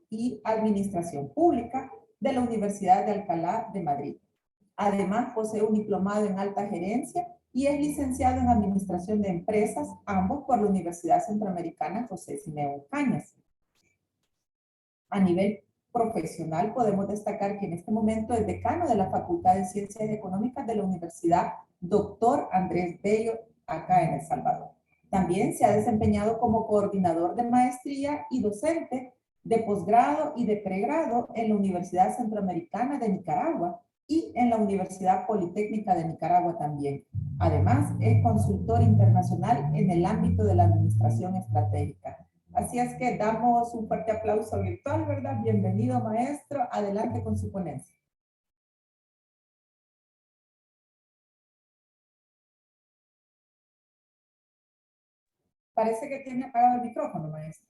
y Administración Pública de la Universidad de Alcalá de Madrid. Además, posee un diplomado en alta gerencia y es licenciado en Administración de Empresas, ambos por la Universidad Centroamericana José Simeón Cañas. A nivel profesional, podemos destacar que en este momento es decano de la Facultad de Ciencias Económicas de la Universidad Dr. Andrés Bello, acá en El Salvador. También se ha desempeñado como coordinador de maestría y docente de posgrado y de pregrado en la Universidad Centroamericana de Nicaragua y en la Universidad Politécnica de Nicaragua también. Además, es consultor internacional en el ámbito de la administración estratégica. Así es que damos un fuerte aplauso virtual, ¿verdad? Bienvenido, maestro. Adelante con su ponencia. Parece que tiene apagado el micrófono, maestro.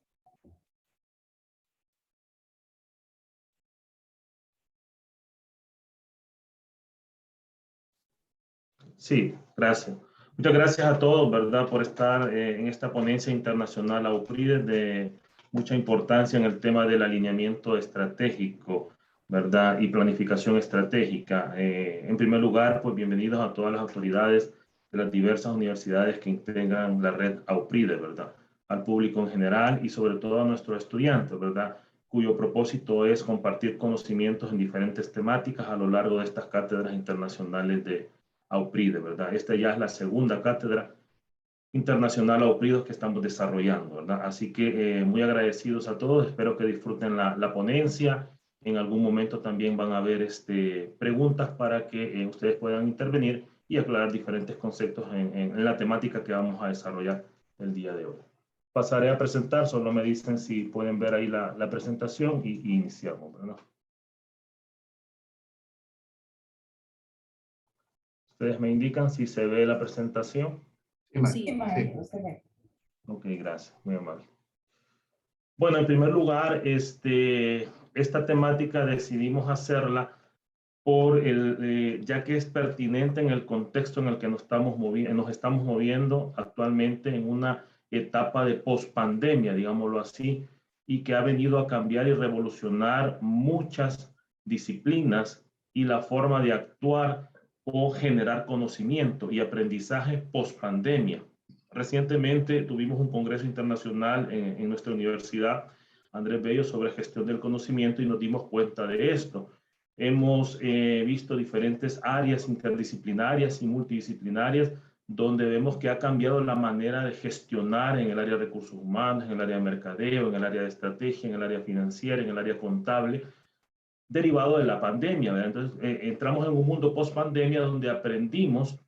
Sí, gracias. Muchas gracias a todos, ¿verdad?, por estar en esta ponencia internacional AUPRIDE de mucha importancia en el tema del alineamiento estratégico, ¿verdad?, y planificación estratégica. En primer lugar, pues bienvenidos a todas las autoridades de las diversas universidades que integran la red AUPRIDE, ¿verdad?, al público en general y sobre todo a nuestros estudiantes, ¿verdad?, cuyo propósito es compartir conocimientos en diferentes temáticas a lo largo de estas cátedras internacionales de AUPRIDE, ¿verdad? Esta ya es la segunda cátedra internacional AUPRIDE que estamos desarrollando, ¿verdad? Así que muy agradecidos a todos, espero que disfruten la ponencia. En algún momento también van a haber preguntas para que ustedes puedan intervenir y aclarar diferentes conceptos en la temática que vamos a desarrollar el día de hoy. Pasaré a presentar, solo me dicen si pueden ver ahí la presentación y iniciamos, ¿verdad? Ustedes me indican si se ve la presentación. Sí, maestro, se ve. Ok, gracias, muy amable. Bueno, en primer lugar, esta temática decidimos hacerla ya que es pertinente en el contexto en el que nos estamos moviendo actualmente en una etapa de pospandemia, digámoslo así, y que ha venido a cambiar y revolucionar muchas disciplinas y la forma de actuar o generar conocimiento y aprendizaje pospandemia. Recientemente tuvimos un congreso internacional en nuestra universidad, Andrés Bello, sobre gestión del conocimiento y nos dimos cuenta de esto. Hemos visto diferentes áreas interdisciplinarias y multidisciplinarias donde vemos que ha cambiado la manera de gestionar en el área de recursos humanos, en el área de mercadeo, en el área de estrategia, en el área financiera, en el área contable, derivado de la pandemia, ¿verdad? Entonces, entramos en un mundo post-pandemia donde aprendimos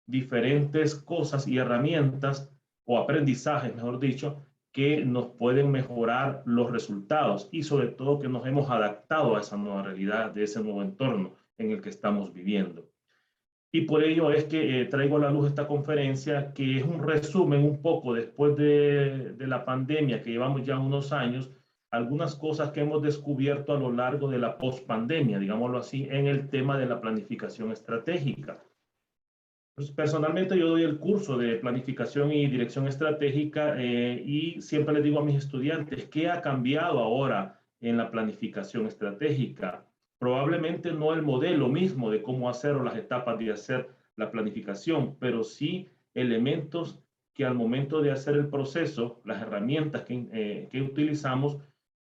diferentes cosas y herramientas, o aprendizajes, mejor dicho, que nos pueden mejorar los resultados y sobre todo que nos hemos adaptado a esa nueva realidad, de ese nuevo entorno en el que estamos viviendo. Y por ello es que traigo a la luz esta conferencia, que es un resumen un poco después de la pandemia, que llevamos ya unos años, algunas cosas que hemos descubierto a lo largo de la pospandemia, digámoslo así, en el tema de la planificación estratégica. Pues personalmente yo doy el curso de planificación y dirección estratégica y siempre les digo a mis estudiantes, ¿qué ha cambiado ahora en la planificación estratégica? Probablemente no el modelo mismo de cómo hacer o las etapas de hacer la planificación, pero sí elementos que al momento de hacer el proceso, las herramientas que utilizamos,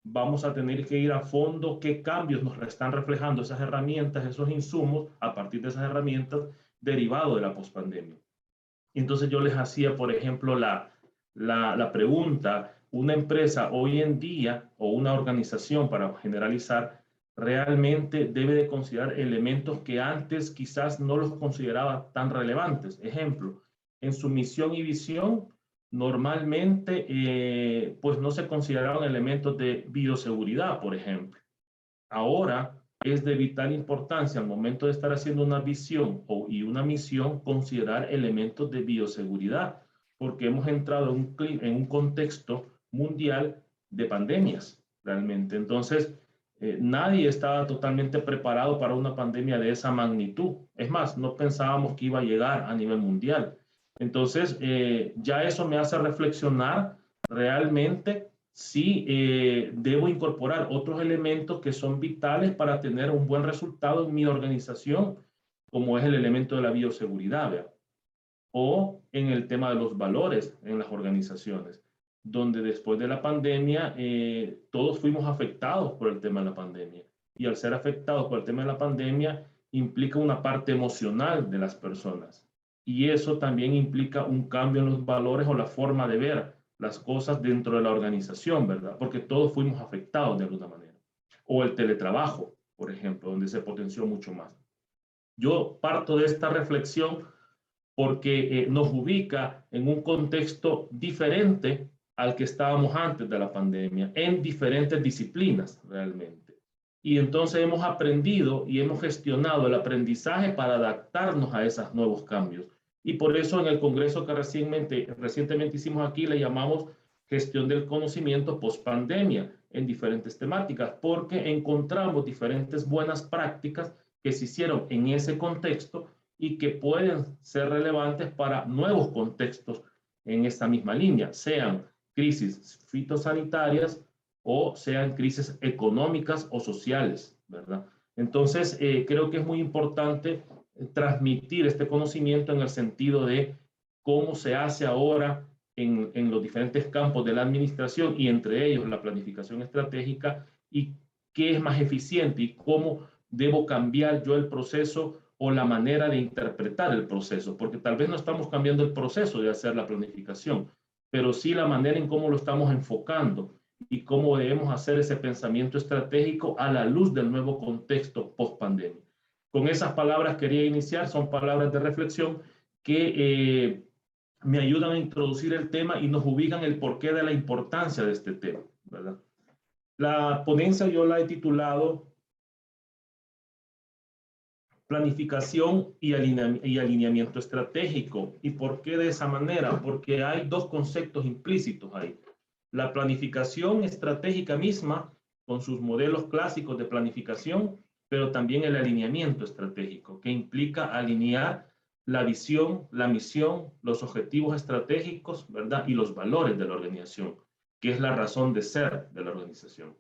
vamos a tener que ir a fondo, qué cambios nos están reflejando esas herramientas, esos insumos a partir de esas herramientas derivado de la pospandemia. Entonces yo les hacía, por ejemplo, la pregunta, una empresa hoy en día o una organización, para generalizar, realmente debe de considerar elementos que antes quizás no los consideraba tan relevantes. Ejemplo, en su misión y visión, normalmente pues no se consideraban elementos de bioseguridad, por ejemplo. Ahora es de vital importancia al momento de estar haciendo una visión y una misión considerar elementos de bioseguridad, porque hemos entrado en un contexto mundial de pandemias, realmente. Entonces, nadie estaba totalmente preparado para una pandemia de esa magnitud. Es más, no pensábamos que iba a llegar a nivel mundial. Entonces, ya eso me hace reflexionar realmente sí debo incorporar otros elementos que son vitales para tener un buen resultado en mi organización, como es el elemento de la bioseguridad, ¿verdad? O en el tema de los valores en las organizaciones, donde después de la pandemia todos fuimos afectados por el tema de la pandemia. Y al ser afectados por el tema de la pandemia implica una parte emocional de las personas. Y eso también implica un cambio en los valores o la forma de ver las cosas dentro de la organización, ¿verdad? Porque todos fuimos afectados de alguna manera. O el teletrabajo, por ejemplo, donde se potenció mucho más. Yo parto de esta reflexión porque nos ubica en un contexto diferente al que estábamos antes de la pandemia, en diferentes disciplinas realmente. Y entonces hemos aprendido y hemos gestionado el aprendizaje para adaptarnos a esos nuevos cambios. Y por eso en el congreso que recientemente hicimos aquí le llamamos gestión del conocimiento post pandemia en diferentes temáticas, porque encontramos diferentes buenas prácticas que se hicieron en ese contexto y que pueden ser relevantes para nuevos contextos en esta misma línea, sean crisis fitosanitarias o sean crisis económicas o sociales, ¿verdad? Entonces, creo que es muy importante transmitir este conocimiento en el sentido de cómo se hace ahora en los diferentes campos de la administración y entre ellos la planificación estratégica y qué es más eficiente y cómo debo cambiar yo el proceso o la manera de interpretar el proceso, porque tal vez no estamos cambiando el proceso de hacer la planificación, pero sí la manera en cómo lo estamos enfocando y cómo debemos hacer ese pensamiento estratégico a la luz del nuevo contexto post-pandemia. Con esas palabras quería iniciar, son palabras de reflexión que me ayudan a introducir el tema y nos ubican el porqué de la importancia de este tema, ¿verdad? La ponencia yo la he titulado Planificación y alineamiento estratégico. ¿Y por qué de esa manera? Porque hay dos conceptos implícitos ahí. La planificación estratégica misma, con sus modelos clásicos de planificación, pero también el alineamiento estratégico, que implica alinear la visión, la misión, los objetivos estratégicos, ¿verdad? Y los valores de la organización, que es la razón de ser de la organización.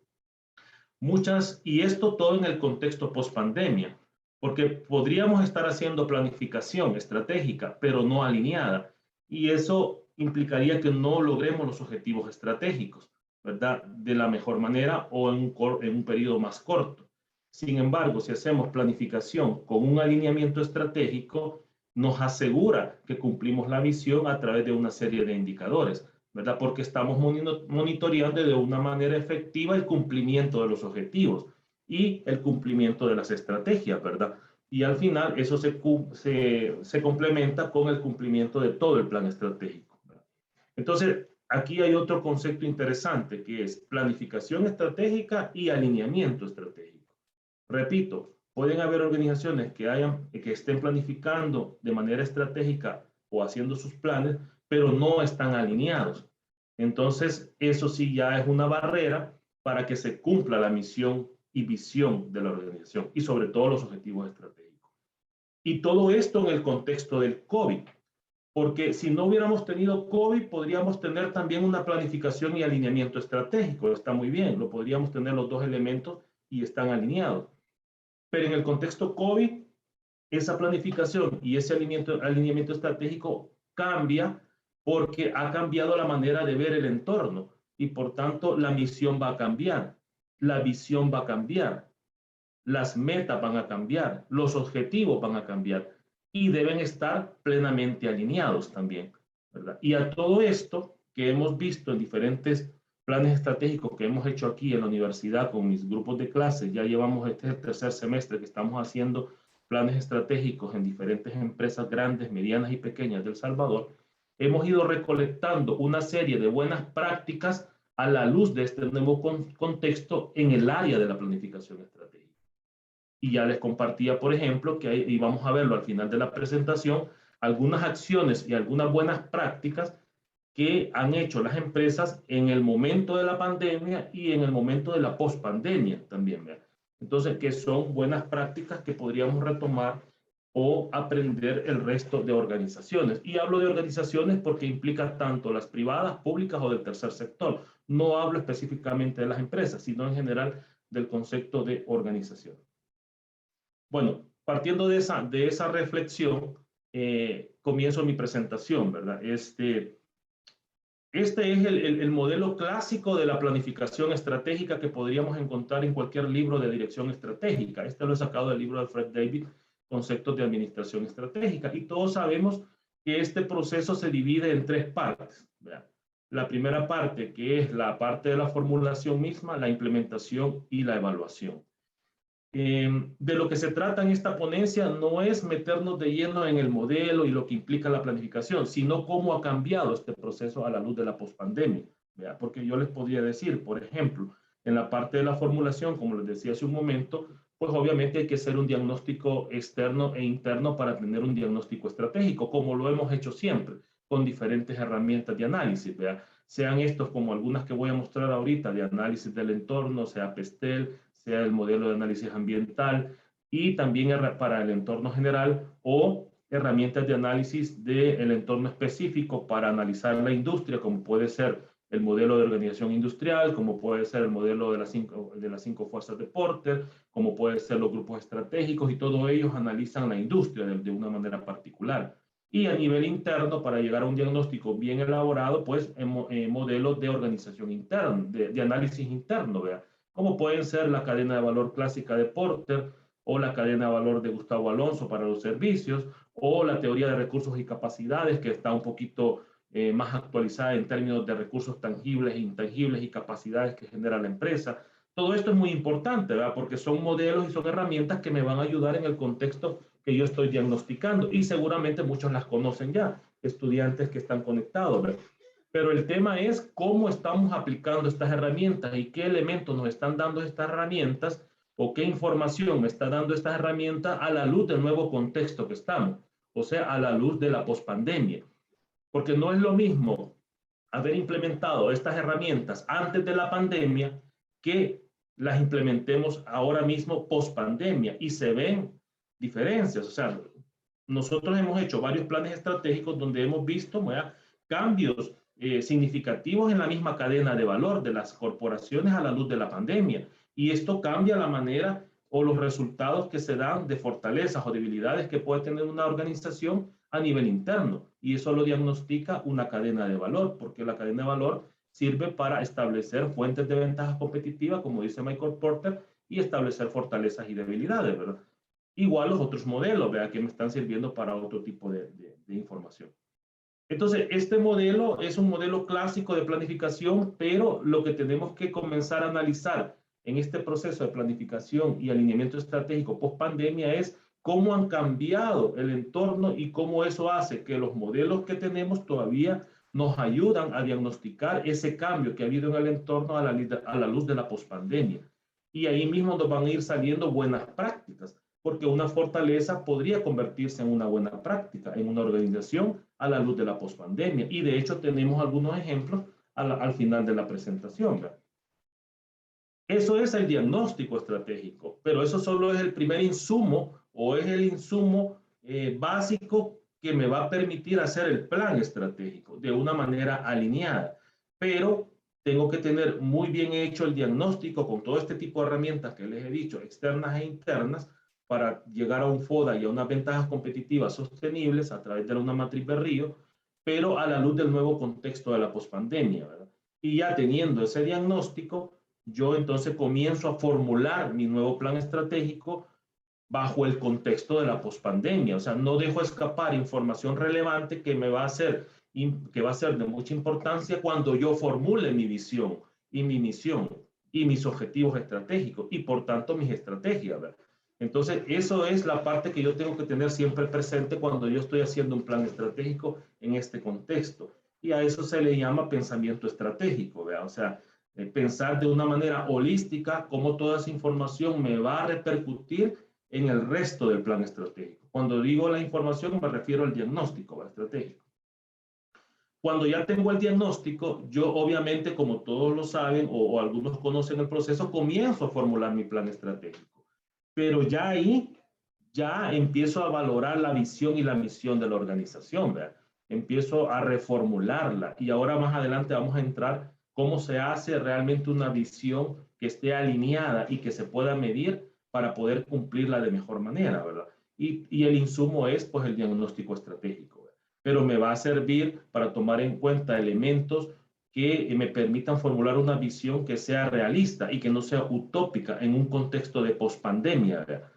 Y esto todo en el contexto post-pandemia, porque podríamos estar haciendo planificación estratégica, pero no alineada, y eso implicaría que no logremos los objetivos estratégicos, ¿verdad? De la mejor manera o en un periodo más corto. Sin embargo, si hacemos planificación con un alineamiento estratégico, nos asegura que cumplimos la visión a través de una serie de indicadores, ¿verdad? Porque estamos monitoreando de una manera efectiva el cumplimiento de los objetivos y el cumplimiento de las estrategias, ¿verdad? Y al final eso se complementa con el cumplimiento de todo el plan estratégico, ¿verdad? Entonces, aquí hay otro concepto interesante que es planificación estratégica y alineamiento estratégico. Repito, pueden haber organizaciones que estén planificando de manera estratégica o haciendo sus planes, pero no están alineados. Entonces, eso sí ya es una barrera para que se cumpla la misión y visión de la organización y sobre todo los objetivos estratégicos. Y todo esto en el contexto del COVID, porque si no hubiéramos tenido COVID, podríamos tener también una planificación y alineamiento estratégico. Está muy bien, lo podríamos tener los dos elementos y están alineados. Pero en el contexto COVID, esa planificación y ese alineamiento estratégico cambia porque ha cambiado la manera de ver el entorno y por tanto la misión va a cambiar, la visión va a cambiar, las metas van a cambiar, los objetivos van a cambiar y deben estar plenamente alineados también, ¿verdad? Y a todo esto que hemos visto en diferentes planes estratégicos que hemos hecho aquí en la universidad con mis grupos de clases, ya llevamos este es el tercer semestre que estamos haciendo planes estratégicos en diferentes empresas grandes, medianas y pequeñas de El Salvador, hemos ido recolectando una serie de buenas prácticas a la luz de este nuevo contexto en el área de la planificación estratégica. Y ya les compartía, por ejemplo, y vamos a verlo al final de la presentación, algunas acciones y algunas buenas prácticas que han hecho las empresas en el momento de la pandemia y en el momento de la pospandemia también, ¿verdad? Entonces, que son buenas prácticas que podríamos retomar o aprender el resto de organizaciones. Y hablo de organizaciones porque implica tanto las privadas, públicas o del tercer sector. No hablo específicamente de las empresas, sino en general del concepto de organización. Bueno, partiendo de esa reflexión, comienzo mi presentación, ¿verdad? Este es el modelo clásico de la planificación estratégica que podríamos encontrar en cualquier libro de dirección estratégica. Este lo he sacado del libro de Fred David, Conceptos de Administración Estratégica. Y todos sabemos que este proceso se divide en tres partes, ¿verdad? La primera parte, que es la parte de la formulación misma, la implementación y la evaluación. De lo que se trata en esta ponencia no es meternos de lleno en el modelo y lo que implica la planificación, sino cómo ha cambiado este proceso a la luz de la pospandemia. Porque yo les podría decir, por ejemplo, en la parte de la formulación, como les decía hace un momento, pues obviamente hay que hacer un diagnóstico externo e interno para tener un diagnóstico estratégico, como lo hemos hecho siempre, con diferentes herramientas de análisis, ¿verdad? Sean estos como algunas que voy a mostrar ahorita, de análisis del entorno, sea PESTEL, sea el modelo de análisis ambiental y también para el entorno general o herramientas de análisis del entorno específico para analizar la industria, como puede ser el modelo de organización industrial, como puede ser el modelo de las cinco fuerzas de Porter, como puede ser los grupos estratégicos, y todos ellos analizan la industria de una manera particular. Y a nivel interno, para llegar a un diagnóstico bien elaborado, pues en modelos de organización interna, de análisis interno, ¿vea? Como pueden ser la cadena de valor clásica de Porter, o la cadena de valor de Gustavo Alonso para los servicios, o la teoría de recursos y capacidades, que está un poquito más actualizada en términos de recursos tangibles e intangibles y capacidades que genera la empresa. Todo esto es muy importante, ¿verdad? Porque son modelos y son herramientas que me van a ayudar en el contexto que yo estoy diagnosticando, y seguramente muchos las conocen ya, estudiantes que están conectados, ¿verdad? Pero el tema es cómo estamos aplicando estas herramientas y qué elementos nos están dando estas herramientas o qué información me está dando estas herramientas a la luz del nuevo contexto que estamos, o sea, a la luz de la pospandemia. Porque no es lo mismo haber implementado estas herramientas antes de la pandemia que las implementemos ahora mismo pospandemia, y se ven diferencias. O sea, nosotros hemos hecho varios planes estratégicos donde hemos visto, ¿verdad?, cambios significativos en la misma cadena de valor de las corporaciones a la luz de la pandemia. Y esto cambia la manera o los resultados que se dan de fortalezas o debilidades que puede tener una organización a nivel interno. Y eso lo diagnostica una cadena de valor, porque la cadena de valor sirve para establecer fuentes de ventaja competitiva, como dice Michael Porter, y establecer fortalezas y debilidades, ¿verdad? Igual los otros modelos, ¿verdad?, que me están sirviendo para otro tipo de información. Entonces, este modelo es un modelo clásico de planificación, pero lo que tenemos que comenzar a analizar en este proceso de planificación y alineamiento estratégico post pandemia es cómo han cambiado el entorno y cómo eso hace que los modelos que tenemos todavía nos ayudan a diagnosticar ese cambio que ha habido en el entorno a la luz de la pospandemia. Y ahí mismo nos van a ir saliendo buenas prácticas, porque una fortaleza podría convertirse en una buena práctica en una organización a la luz de la pospandemia. Y de hecho tenemos algunos ejemplos al final de la presentación, ¿verdad? Eso es el diagnóstico estratégico, pero eso solo es el primer insumo o es el insumo básico que me va a permitir hacer el plan estratégico de una manera alineada. Pero tengo que tener muy bien hecho el diagnóstico con todo este tipo de herramientas que les he dicho, externas e internas, para llegar a un FODA y a unas ventajas competitivas sostenibles a través de una matriz Berrío, pero a la luz del nuevo contexto de la pospandemia, ¿verdad? Y ya teniendo ese diagnóstico, yo entonces comienzo a formular mi nuevo plan estratégico bajo el contexto de la pospandemia. O sea, no dejo escapar información relevante que me va a ser, que va a ser de mucha importancia cuando yo formule mi visión y mi misión y mis objetivos estratégicos y por tanto mis estrategias, ¿verdad? Entonces, eso es la parte que yo tengo que tener siempre presente cuando yo estoy haciendo un plan estratégico en este contexto. Y a eso se le llama pensamiento estratégico, ¿verdad? O sea, pensar de una manera holística cómo toda esa información me va a repercutir en el resto del plan estratégico. Cuando digo la información me refiero al diagnóstico estratégico. Cuando ya tengo el diagnóstico, yo obviamente, como todos lo saben o algunos conocen el proceso, comienzo a formular mi plan estratégico. Pero ya ahí ya empiezo a valorar la visión y la misión de la organización, ¿verdad? Empiezo a reformularla y ahora más adelante vamos a entrar cómo se hace realmente una visión que esté alineada y que se pueda medir para poder cumplirla de mejor manera, ¿verdad? Y el insumo es pues el diagnóstico estratégico, ¿verdad? Pero me va a servir para tomar en cuenta elementos que me permitan formular una visión que sea realista y que no sea utópica en un contexto de pospandemia, ¿verdad?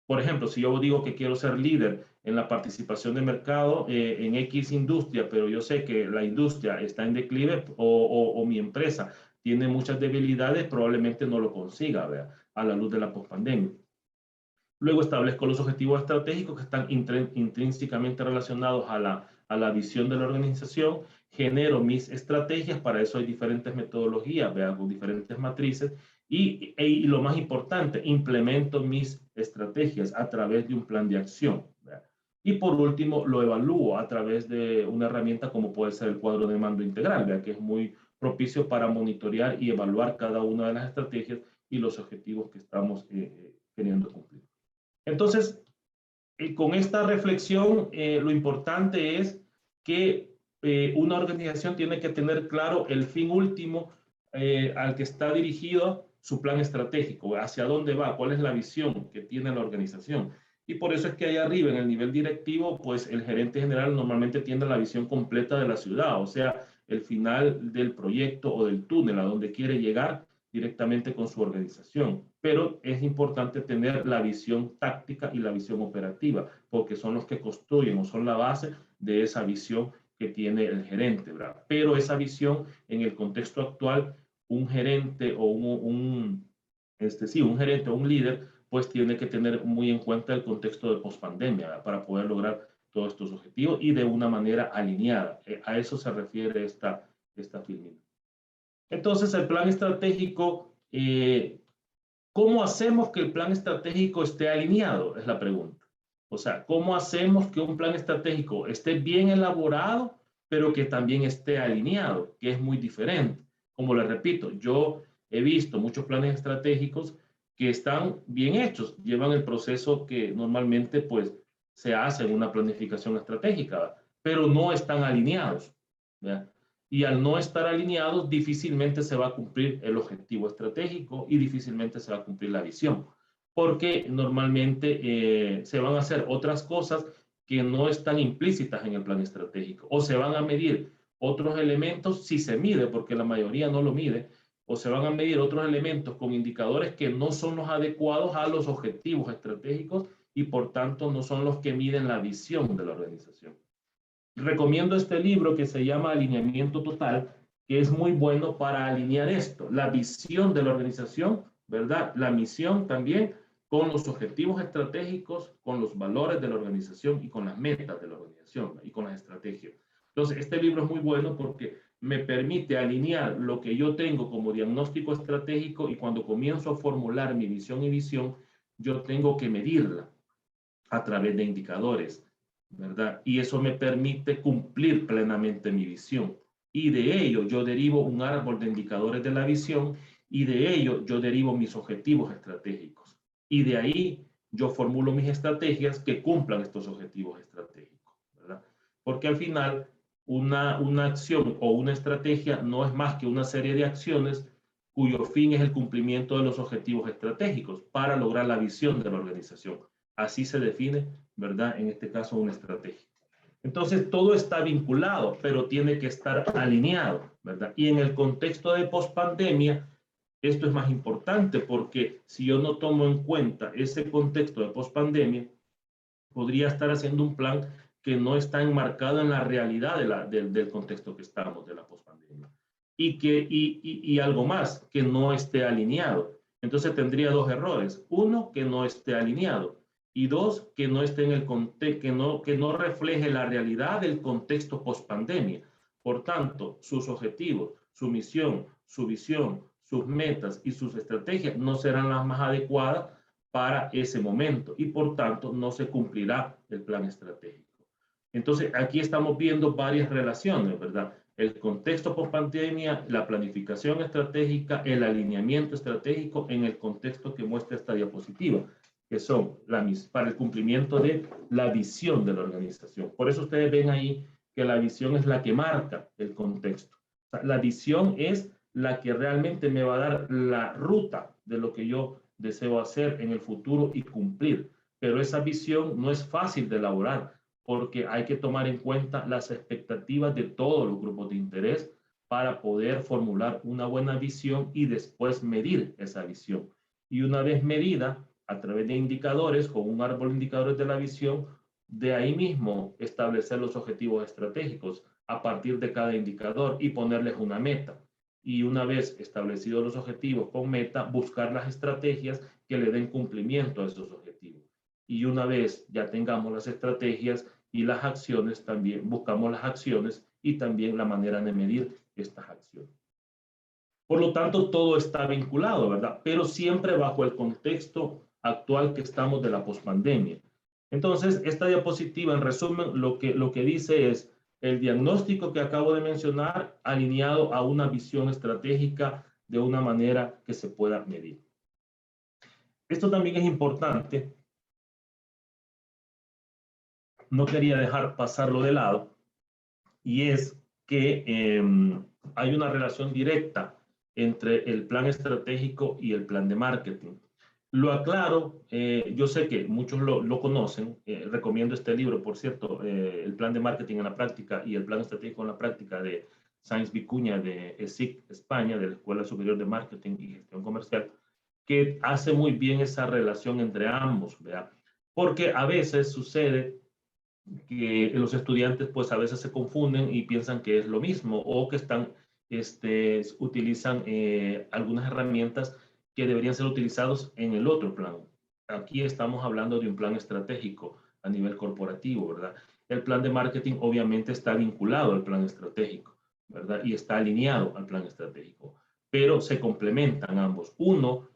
Por ejemplo, si yo digo que quiero ser líder en la participación de mercado en X industria, pero yo sé que la industria está en declive o mi empresa tiene muchas debilidades, probablemente no lo consiga, ¿verdad? A la luz de la pospandemia. Luego establezco los objetivos estratégicos que están intrínsecamente relacionados a la visión de la organización. Genero mis estrategias, para eso hay diferentes metodologías, ¿verdad? Con diferentes matrices. Y lo más importante, implemento mis estrategias a través de un plan de acción, ¿verdad? Y por último, lo evalúo a través de una herramienta como puede ser el cuadro de mando integral, ¿verdad? Que es muy propicio para monitorear y evaluar cada una de las estrategias y los objetivos que estamos queriendo cumplir. Entonces, con esta reflexión, lo importante es que una organización tiene que tener claro el fin último al que está dirigido su plan estratégico, hacia dónde va, cuál es la visión que tiene la organización. Y por eso es que ahí arriba, en el nivel directivo, pues el gerente general normalmente tiene la visión completa de la ciudad, o sea, el final del proyecto o del túnel a donde quiere llegar directamente con su organización. Pero es importante tener la visión táctica y la visión operativa, porque son los que construyen o son la base de esa visión que tiene el gerente, ¿verdad? Pero esa visión en el contexto actual, un gerente o un gerente o un líder, pues tiene que tener muy en cuenta el contexto de pospandemia, ¿verdad? Para poder lograr todos estos objetivos y de una manera alineada. A eso se refiere esta filmina. Entonces, el plan estratégico, ¿cómo hacemos que el plan estratégico esté alineado? Es la pregunta. O sea, ¿cómo hacemos que un plan estratégico esté bien elaborado, pero que también esté alineado? Que es muy diferente. Como les repito, yo he visto muchos planes estratégicos que están bien hechos, llevan el proceso que normalmente pues se hace en una planificación estratégica, pero no están alineados, ¿verdad? Y al no estar alineados, difícilmente se va a cumplir el objetivo estratégico y difícilmente se va a cumplir la visión, porque normalmente se van a hacer otras cosas que no están implícitas en el plan estratégico, o se van a medir otros elementos si se mide, porque la mayoría no lo mide, o se van a medir otros elementos con indicadores que no son los adecuados a los objetivos estratégicos y por tanto no son los que miden la visión de la organización. Recomiendo este libro que se llama Alineamiento Total, que es muy bueno para alinear esto, la visión de la organización, ¿verdad? La misión también con los objetivos estratégicos, con los valores de la organización y con las metas de la organización, ¿verdad? Y con las estrategias. Entonces, este libro es muy bueno porque me permite alinear lo que yo tengo como diagnóstico estratégico y cuando comienzo a formular mi visión y visión, yo tengo que medirla a través de indicadores, ¿verdad? Y eso me permite cumplir plenamente mi visión. Y de ello yo derivo un árbol de indicadores de la visión y de ello yo derivo mis objetivos estratégicos. Y de ahí yo formulo mis estrategias que cumplan estos objetivos estratégicos, ¿verdad? Porque al final una acción o una estrategia no es más que una serie de acciones cuyo fin es el cumplimiento de los objetivos estratégicos para lograr la visión de la organización. Así se define, ¿verdad? En este caso, una estrategia. Entonces, todo está vinculado, pero tiene que estar alineado, ¿verdad? Y en el contexto de pospandemia, esto es más importante porque si yo no tomo en cuenta ese contexto de pospandemia, podría estar haciendo un plan que no está enmarcado en la realidad del contexto que estamos, de la pospandemia. Y algo más, que no esté alineado. Entonces tendría dos errores. Uno, que no esté alineado. Y dos, que no esté en el contexto, que no refleje la realidad del contexto pospandemia. Por tanto, sus objetivos, su misión, su visión, sus metas y sus estrategias no serán las más adecuadas para ese momento y por tanto no se cumplirá el plan estratégico. Entonces, aquí estamos viendo varias relaciones, ¿verdad? El contexto post-pandemia, la planificación estratégica, el alineamiento estratégico en el contexto que muestra esta diapositiva. que son para el cumplimiento de la visión de la organización. Por eso ustedes ven ahí que la visión es la que marca el contexto. O sea, la visión es la que realmente me va a dar la ruta de lo que yo deseo hacer en el futuro y cumplir. Pero esa visión no es fácil de elaborar porque hay que tomar en cuenta las expectativas de todos los grupos de interés para poder formular una buena visión y después medir esa visión. Y una vez medida, a través de indicadores, con un árbol de indicadores de la visión, de ahí mismo establecer los objetivos estratégicos a partir de cada indicador y ponerles una meta. Y una vez establecidos los objetivos con meta, buscar las estrategias que le den cumplimiento a esos objetivos. Y una vez ya tengamos las estrategias y las acciones, también buscamos las acciones y también la manera de medir estas acciones. Por lo tanto, todo está vinculado, ¿verdad? Pero siempre bajo el contexto actual que estamos de la pospandemia. Entonces, esta diapositiva, en resumen, lo que dice es el diagnóstico que acabo de mencionar alineado a una visión estratégica de una manera que se pueda medir. Esto también es importante. No quería dejar pasarlo de lado, y es que hay una relación directa entre el plan estratégico y el plan de marketing. Lo aclaro, yo sé que muchos lo conocen, recomiendo este libro, por cierto, el plan de marketing en la práctica y el plan estratégico en la práctica de Sáenz Vicuña de ESIC, España, de la Escuela Superior de Marketing y Gestión Comercial, que hace muy bien esa relación entre ambos, ¿verdad? Porque a veces sucede que los estudiantes pues a veces se confunden y piensan que es lo mismo o que utilizan algunas herramientas que deberían ser utilizados en el otro plan. Aquí estamos hablando de un plan estratégico a nivel corporativo, ¿verdad? El plan de marketing obviamente está vinculado al plan estratégico, ¿verdad? Y está alineado al plan estratégico, pero se complementan ambos. Uno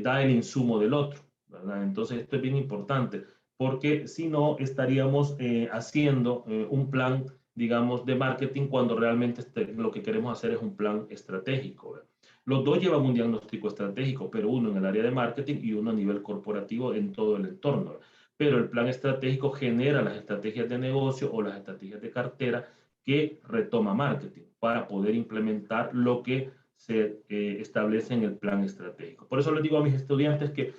da el insumo del otro, ¿verdad? Entonces esto es bien importante, porque si no estaríamos haciendo un plan, digamos, de marketing cuando realmente lo que queremos hacer es un plan estratégico, ¿verdad? Los dos llevan un diagnóstico estratégico, pero uno en el área de marketing y uno a nivel corporativo en todo el entorno, ¿verdad? Pero el plan estratégico genera las estrategias de negocio o las estrategias de cartera que retoma marketing para poder implementar lo que se establece en el plan estratégico. Por eso les digo a mis estudiantes que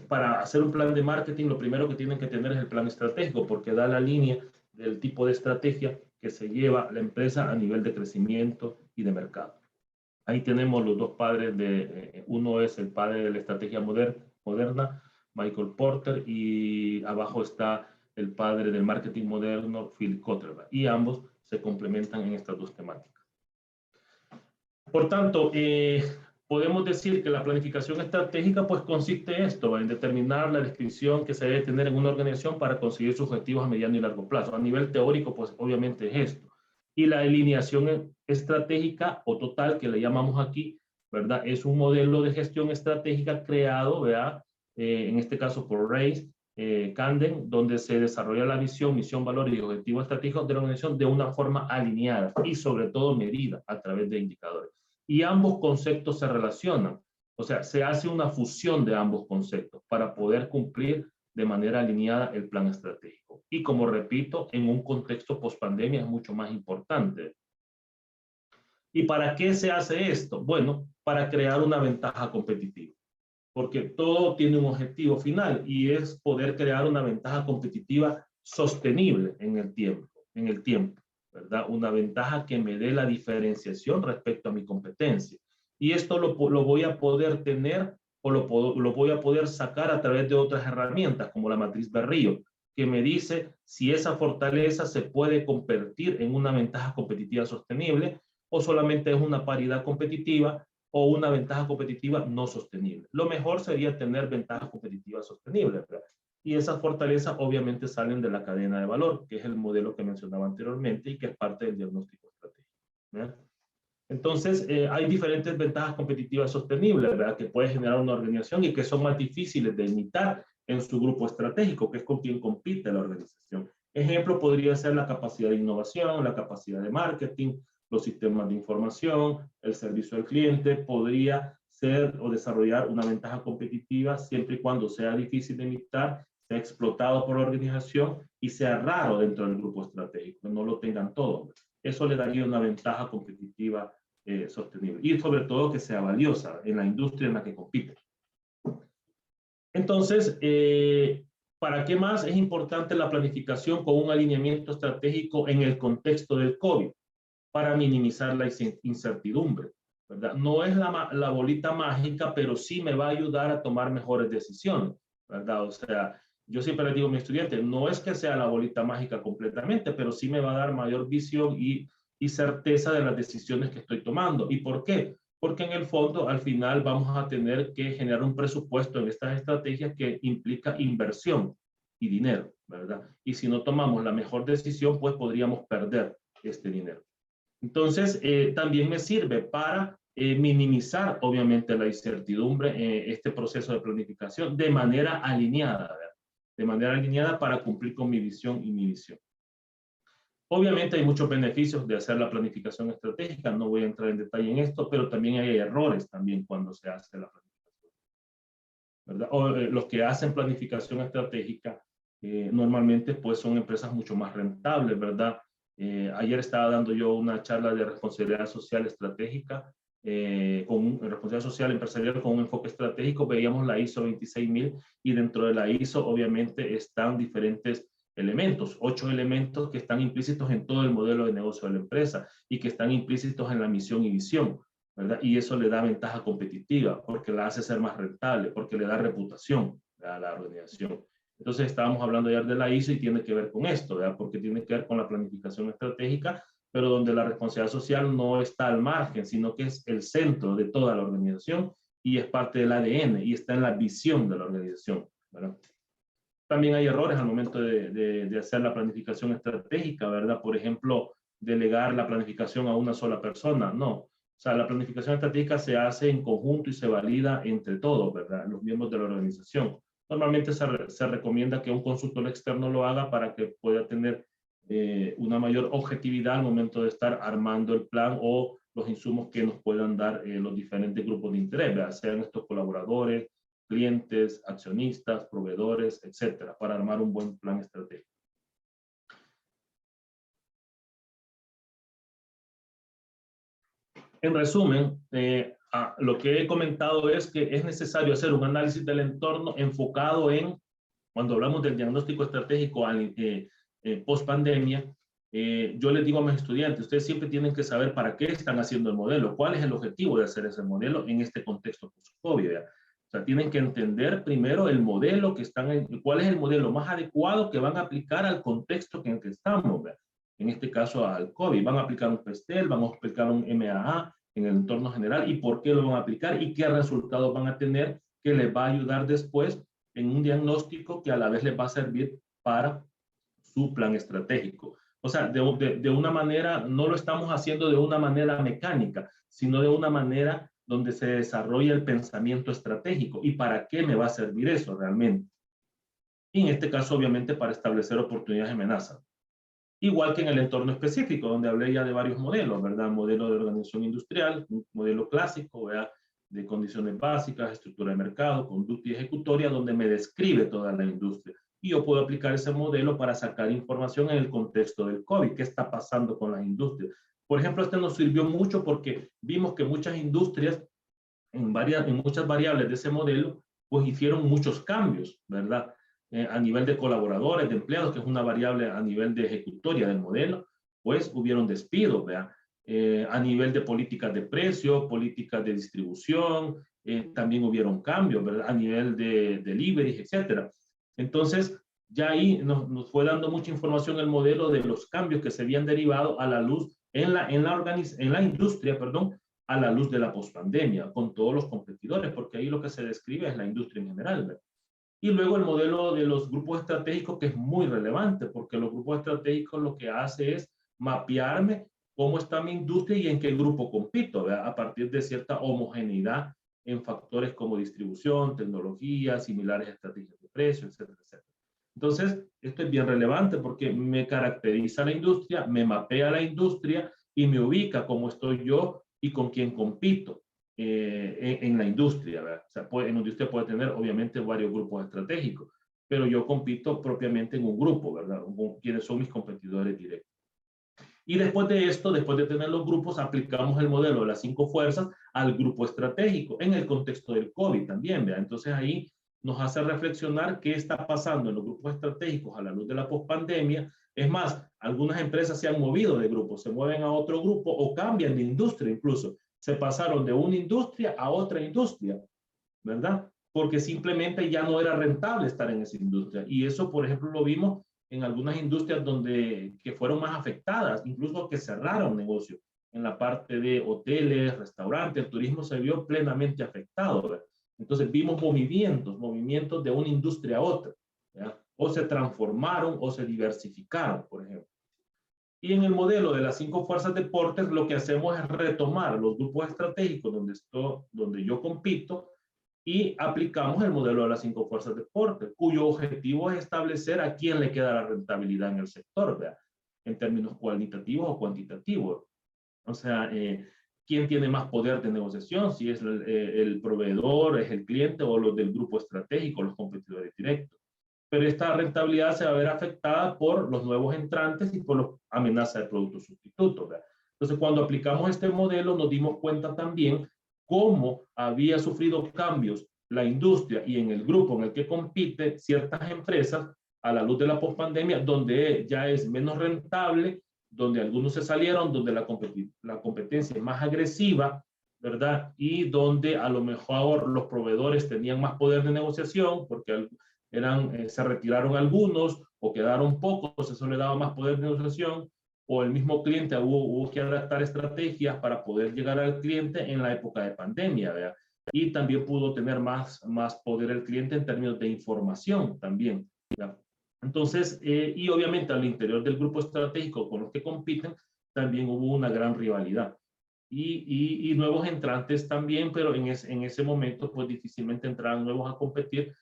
para hacer un plan de marketing, lo primero que tienen que tener es el plan estratégico, porque da la línea del tipo de estrategia que se lleva la empresa a nivel de crecimiento y de mercado. Ahí tenemos los dos padres uno es el padre de la estrategia moderna, Michael Porter, y abajo está el padre del marketing moderno, Phil Kotler, y ambos se complementan en estas dos temáticas. Por tanto, podemos decir que la planificación estratégica pues consiste en esto, en determinar la descripción que se debe tener en una organización para conseguir sus objetivos a mediano y largo plazo. A nivel teórico, pues obviamente es esto. Y la alineación estratégica o total, que le llamamos aquí, ¿verdad? Es un modelo de gestión estratégica creado, ¿verdad? En este caso por Reis, Camden, donde se desarrolla la visión, misión, valores y objetivos estratégicos de la organización de una forma alineada y sobre todo medida a través de indicadores. Y ambos conceptos se relacionan, o sea, se hace una fusión de ambos conceptos para poder cumplir de manera alineada el plan estratégico. Y como repito, en un contexto post-pandemia es mucho más importante. ¿Y para qué se hace esto? Bueno, para crear una ventaja competitiva, porque todo tiene un objetivo final y es poder crear una ventaja competitiva sostenible en el tiempo, ¿verdad? Una ventaja que me dé la diferenciación respecto a mi competencia. Y esto lo voy a poder tener o lo voy a poder sacar a través de otras herramientas, como la matriz Berrío, que me dice si esa fortaleza se puede convertir en una ventaja competitiva sostenible o solamente es una paridad competitiva o una ventaja competitiva no sostenible. Lo mejor sería tener ventajas competitivas sostenibles, ¿verdad? Y esas fortalezas obviamente salen de la cadena de valor, que es el modelo que mencionaba anteriormente y que es parte del diagnóstico estratégico, ¿verdad? Entonces, hay diferentes ventajas competitivas sostenibles, ¿verdad? Que puede generar una organización y que son más difíciles de imitar en su grupo estratégico, que es con quien compite la organización. Ejemplo podría ser la capacidad de innovación, la capacidad de marketing, los sistemas de información, el servicio al cliente, podría ser o desarrollar una ventaja competitiva siempre y cuando sea difícil de imitar, sea explotado por la organización y sea raro dentro del grupo estratégico, no lo tengan todo. Eso le daría una ventaja competitiva sostenible y sobre todo que sea valiosa en la industria en la que compite. Entonces, ¿para qué más es importante la planificación con un alineamiento estratégico en el contexto del COVID? Para minimizar la incertidumbre, ¿verdad? No es la bolita mágica, pero sí me va a ayudar a tomar mejores decisiones, ¿verdad? O sea, yo siempre les digo a mis estudiantes, no es que sea la bolita mágica completamente, pero sí me va a dar mayor visión y certeza de las decisiones que estoy tomando. ¿Y por qué? Porque en el fondo, al final, vamos a tener que generar un presupuesto en estas estrategias que implica inversión y dinero, ¿verdad? Y si no tomamos la mejor decisión, pues podríamos perder este dinero. Entonces, también me sirve para minimizar, obviamente, la incertidumbre en este proceso de planificación de manera alineada, ¿verdad? De manera alineada para cumplir con mi visión y mi visión. Obviamente hay muchos beneficios de hacer la planificación estratégica, no voy a entrar en detalle en esto, pero también hay errores también cuando se hace la planificación, ¿verdad? O, los que hacen planificación estratégica normalmente pues son empresas mucho más rentables, ¿verdad? Ayer estaba dando yo una charla de responsabilidad social estratégica, con responsabilidad social empresarial con un enfoque estratégico. Veíamos la ISO 26000 y dentro de la ISO obviamente están diferentes elementos, 8 elementos que están implícitos en todo el modelo de negocio de la empresa y que están implícitos en la misión y visión, ¿verdad? Y eso le da ventaja competitiva porque la hace ser más rentable, porque le da reputación a la organización. Entonces estábamos hablando ayer de la ISO y tiene que ver con esto, ¿verdad? Porque tiene que ver con la planificación estratégica, pero donde la responsabilidad social no está al margen, sino que es el centro de toda la organización y es parte del ADN y está en la visión de la organización, ¿verdad? También hay errores al momento de hacer la planificación estratégica, ¿verdad? Por ejemplo, delegar la planificación a una sola persona, no. O sea, la planificación estratégica se hace en conjunto y se valida entre todos, ¿verdad? Los miembros de la organización. Normalmente se recomienda que un consultor externo lo haga para que pueda tener una mayor objetividad al momento de estar armando el plan o los insumos que nos puedan dar los diferentes grupos de interés, ¿verdad? Sean estos colaboradores, clientes, accionistas, proveedores, etcétera, para armar un buen plan estratégico. En resumen, lo que he comentado es que es necesario hacer un análisis del entorno enfocado en, cuando hablamos del diagnóstico estratégico post pandemia, yo les digo a mis estudiantes, ustedes siempre tienen que saber para qué están haciendo el modelo, cuál es el objetivo de hacer ese modelo en este contexto post-COVID. O sea, tienen que entender primero el modelo que están, cuál es el modelo más adecuado que van a aplicar al contexto en el que estamos, ¿verdad? En este caso al COVID. Van a aplicar un PESTEL, van a aplicar un MAA en el entorno general y por qué lo van a aplicar y qué resultados van a tener que les va a ayudar después en un diagnóstico que a la vez les va a servir para su plan estratégico. O sea, de una manera, no lo estamos haciendo de una manera mecánica, sino de una manera donde se desarrolla el pensamiento estratégico. ¿Y para qué me va a servir eso realmente? Y en este caso, obviamente, para establecer oportunidades de amenaza. Igual que en el entorno específico, donde hablé ya de varios modelos, ¿verdad? Modelo de organización industrial, un modelo clásico, ¿verdad? De condiciones básicas, estructura de mercado, conducta y ejecutoria, donde me describe toda la industria. Y yo puedo aplicar ese modelo para sacar información en el contexto del COVID. ¿Qué está pasando con las industrias? Por ejemplo, este nos sirvió mucho porque vimos que muchas industrias, en muchas variables de ese modelo, pues hicieron muchos cambios, ¿verdad? A nivel de colaboradores, de empleados, que es una variable a nivel de ejecutoria del modelo, pues hubieron despidos, ¿verdad? A nivel de políticas de precio, políticas de distribución, también hubieron cambios, ¿verdad? A nivel de delivery, etcétera. Entonces, ya ahí nos fue dando mucha información el modelo de los cambios que se habían derivado a la luz en la industria, perdón, a la luz de la pospandemia, con todos los competidores, porque ahí lo que se describe es la industria en general, ¿verdad? Y luego el modelo de los grupos estratégicos, que es muy relevante, porque los grupos estratégicos lo que hace es mapearme cómo está mi industria y en qué grupo compito, ¿verdad? A partir de cierta homogeneidad en factores como distribución, tecnología, similares estrategias de precio, etcétera, etcétera. Entonces, esto es bien relevante porque me caracteriza la industria, me mapea la industria y me ubica cómo estoy yo y con quién compito. en la industria, ¿verdad? O sea, en la industria puede tener obviamente varios grupos estratégicos, pero yo compito propiamente en un grupo, ¿verdad? Quienes son mis competidores directos. Y después de esto, después de tener los grupos, aplicamos el modelo de las 5 fuerzas al grupo estratégico en el contexto del COVID también, ¿verdad? Entonces ahí nos hace reflexionar qué está pasando en los grupos estratégicos a la luz de la pospandemia. Es más, algunas empresas se han movido de grupo, se mueven a otro grupo o cambian de industria incluso. Se pasaron de una industria a otra industria, ¿verdad? Porque simplemente ya no era rentable estar en esa industria. Y eso, por ejemplo, lo vimos en algunas industrias que fueron más afectadas, incluso que cerraron negocios. En la parte de hoteles, restaurantes, el turismo se vio plenamente afectado, ¿verdad? Entonces vimos movimientos de una industria a otra, ¿verdad? O se transformaron o se diversificaron, por ejemplo. Y en el modelo de las 5 fuerzas de Porter, lo que hacemos es retomar los grupos estratégicos donde yo compito y aplicamos el modelo de las 5 fuerzas de Porter, cuyo objetivo es establecer a quién le queda la rentabilidad en el sector, ¿verdad? En términos cualitativos o cuantitativos. O sea, quién tiene más poder de negociación, si es el proveedor, es el cliente o los del grupo estratégico, los competidores directos. Pero esta rentabilidad se va a ver afectada por los nuevos entrantes y por las amenazas de productos sustitutos, ¿verdad? Entonces, cuando aplicamos este modelo, nos dimos cuenta también cómo había sufrido cambios la industria y en el grupo en el que compite ciertas empresas a la luz de la pospandemia, donde ya es menos rentable, donde algunos se salieron, donde la competencia es más agresiva, ¿verdad? Y donde a lo mejor los proveedores tenían más poder de negociación, porque se retiraron algunos o quedaron pocos, eso le daba más poder de negociación, o el mismo cliente hubo que adaptar estrategias para poder llegar al cliente en la época de pandemia, ¿verdad? Y también pudo tener más poder el cliente en términos de información también, ¿verdad? Entonces, y obviamente al interior del grupo estratégico con los que compiten, también hubo una gran rivalidad. Y nuevos entrantes también, pero en ese momento, pues difícilmente entraban nuevos a competir,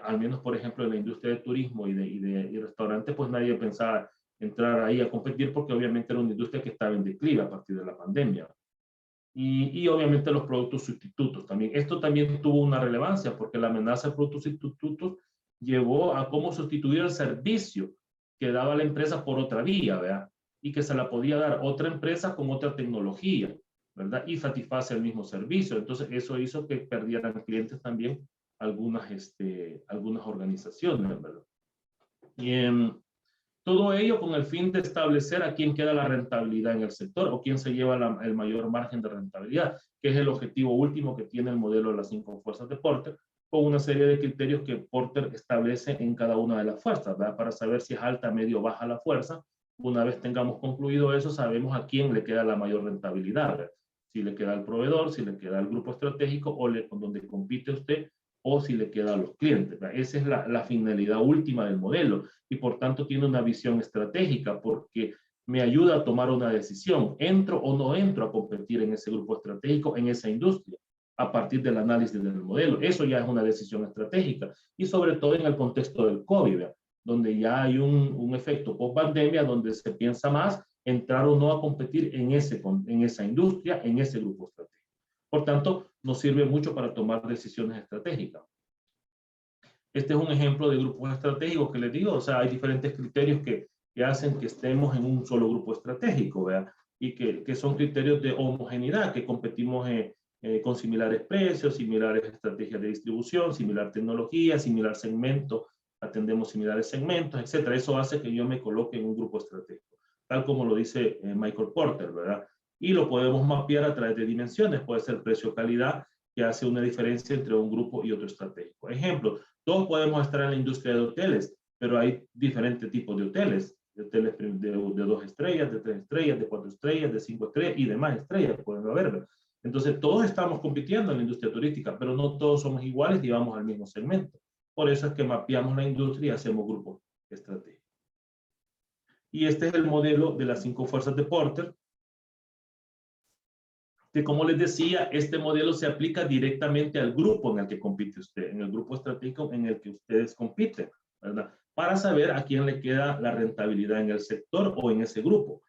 al menos, por ejemplo, en la industria de turismo y restaurante, pues nadie pensaba entrar ahí a competir porque obviamente era una industria que estaba en declive a partir de la pandemia. Y obviamente los productos sustitutos también. Esto también tuvo una relevancia porque la amenaza de productos sustitutos llevó a cómo sustituir el servicio que daba la empresa por otra vía, ¿verdad? Y que se la podía dar otra empresa con otra tecnología, ¿verdad? Y satisface el mismo servicio. Entonces eso hizo que perdieran clientes también algunas organizaciones, ¿verdad? Y todo ello con el fin de establecer a quién queda la rentabilidad en el sector o quién se lleva el mayor margen de rentabilidad, que es el objetivo último que tiene el modelo de las 5 fuerzas de Porter, con una serie de criterios que Porter establece en cada una de las fuerzas, ¿verdad? Para saber si es alta, medio o baja la fuerza. Una vez tengamos concluido eso, sabemos a quién le queda la mayor rentabilidad, ¿verdad? Si le queda al proveedor, si le queda al grupo estratégico o donde compite usted, o si le queda a los clientes, ¿verdad? Esa es la finalidad última del modelo y por tanto tiene una visión estratégica porque me ayuda a tomar una decisión, entro o no entro a competir en ese grupo estratégico, en esa industria, a partir del análisis del modelo. Eso ya es una decisión estratégica y sobre todo en el contexto del COVID, ¿verdad? Donde ya hay un efecto post-pandemia donde se piensa más entrar o no a competir en esa industria, en ese grupo estratégico. Por tanto, nos sirve mucho para tomar decisiones estratégicas. Este es un ejemplo de grupos estratégicos que les digo, o sea, hay diferentes criterios que hacen que estemos en un solo grupo estratégico, ¿verdad? Y que son criterios de homogeneidad, que competimos con similares precios, similares estrategias de distribución, similar tecnología, similar segmento, atendemos similares segmentos, etcétera. Eso hace que yo me coloque en un grupo estratégico, tal como lo dice Michael Porter, ¿verdad? Y lo podemos mapear a través de dimensiones, puede ser precio-calidad, que hace una diferencia entre un grupo y otro estratégico. Ejemplo, todos podemos estar en la industria de hoteles, pero hay diferentes tipos de hoteles de 2 estrellas, de 3 estrellas, de 4 estrellas, de 5 estrellas y de más estrellas, pueden haber. Entonces, todos estamos compitiendo en la industria turística, pero no todos somos iguales y vamos al mismo segmento. Por eso es que mapeamos la industria y hacemos grupos estratégicos. Y este es el modelo de las 5 fuerzas de Porter, que como les decía, este modelo se aplica directamente al grupo en el que compite usted, en el grupo estratégico en el que ustedes compiten, ¿verdad? Para saber a quién le queda la rentabilidad en el sector o en ese grupo,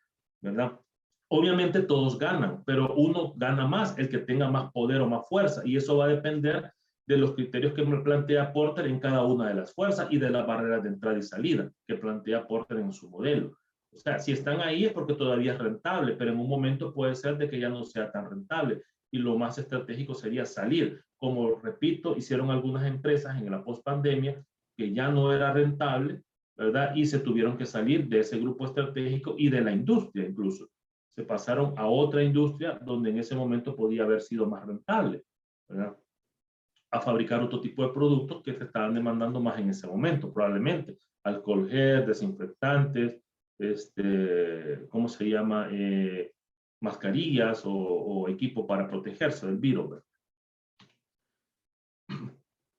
¿verdad? Obviamente todos ganan, pero uno gana más, el que tenga más poder o más fuerza, y eso va a depender de los criterios que me plantea Porter en cada una de las fuerzas y de las barreras de entrada y salida que plantea Porter en su modelo. O sea, si están ahí es porque todavía es rentable, pero en un momento puede ser de que ya no sea tan rentable y lo más estratégico sería salir. Como repito, hicieron algunas empresas en la post-pandemia que ya no era rentable, ¿verdad? Y se tuvieron que salir de ese grupo estratégico y de la industria incluso. Se pasaron a otra industria donde en ese momento podía haber sido más rentable, ¿verdad? A fabricar otro tipo de productos que se estaban demandando más en ese momento, probablemente. Alcohol gel, desinfectantes, ¿cómo se llama? Mascarillas o equipo para protegerse del virus, ¿verdad?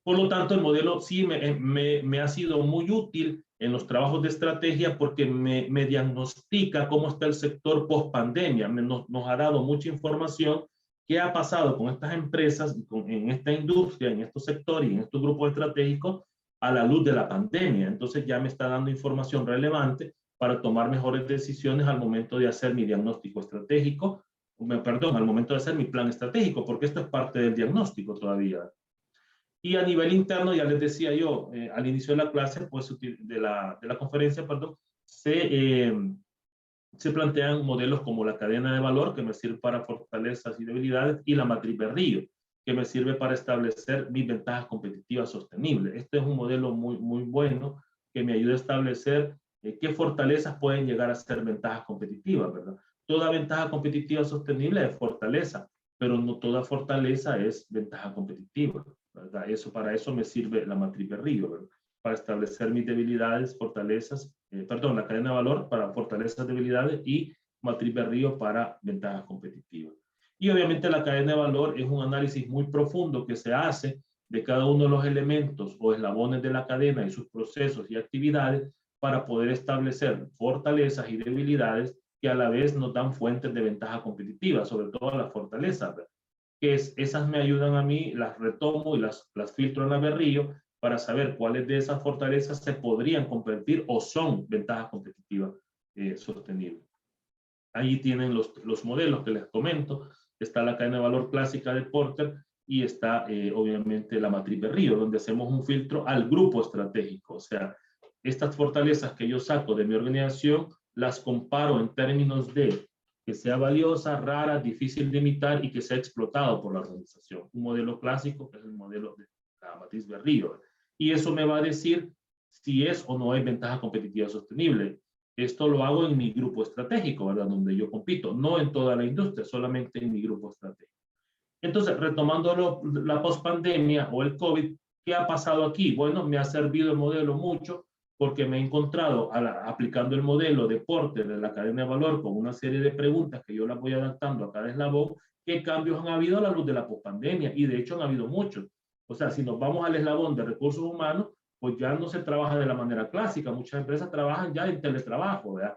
Por lo tanto, el modelo sí me ha sido muy útil en los trabajos de estrategia porque me diagnostica cómo está el sector post pandemia. Nos ha dado mucha información qué ha pasado con estas empresas, en esta industria, en estos sectores y en estos grupos estratégicos a la luz de la pandemia. Entonces ya me está dando información relevante para tomar mejores decisiones al momento de hacer mi diagnóstico estratégico, perdón, al momento de hacer mi plan estratégico, porque esto es parte del diagnóstico todavía. Y a nivel interno, ya les decía yo, al inicio de la clase, pues de la conferencia, perdón, se plantean modelos como la cadena de valor, que me sirve para fortalezas y debilidades, y la matriz Berrío, que me sirve para establecer mis ventajas competitivas sostenibles. Este es un modelo muy bueno que me ayuda a establecer qué fortalezas pueden llegar a ser ventajas competitivas, ¿verdad? Toda ventaja competitiva sostenible es fortaleza, pero no toda fortaleza es ventaja competitiva, ¿verdad? Para eso me sirve la matriz Berrío, ¿verdad? Para establecer mis debilidades, fortalezas, la cadena de valor para fortalezas, debilidades y matriz Berrío para ventajas competitivas. Y obviamente la cadena de valor es un análisis muy profundo que se hace de cada uno de los elementos o eslabones de la cadena y sus procesos y actividades para poder establecer fortalezas y debilidades que a la vez nos dan fuentes de ventaja competitiva, sobre todo las fortalezas, que esas me ayudan a mí, las retomo y las filtro en la Berrío para saber cuáles de esas fortalezas se podrían convertir o son ventajas competitivas sostenibles. Ahí tienen los modelos que les comento. Está la cadena de valor clásica de Porter y está obviamente la matriz Berrío, donde hacemos un filtro al grupo estratégico. O sea, estas fortalezas que yo saco de mi organización las comparo en términos de que sea valiosa, rara, difícil de imitar y que sea explotado por la organización. Un modelo clásico que es el modelo de la matriz Berrío. Y eso me va a decir si es o no hay ventaja competitiva sostenible. Esto lo hago en mi grupo estratégico, ¿verdad? Donde yo compito, no en toda la industria, solamente en mi grupo estratégico. Entonces, retomando la pospandemia o el COVID, ¿qué ha pasado aquí? Bueno, me ha servido el modelo mucho porque me he encontrado aplicando el modelo de Porter de la cadena de valor con una serie de preguntas que yo las voy adaptando a cada eslabón, qué cambios han habido a la luz de la pospandemia, y de hecho han habido muchos. O sea, si nos vamos al eslabón de recursos humanos, pues ya no se trabaja de la manera clásica. Muchas empresas trabajan ya en teletrabajo, ¿verdad?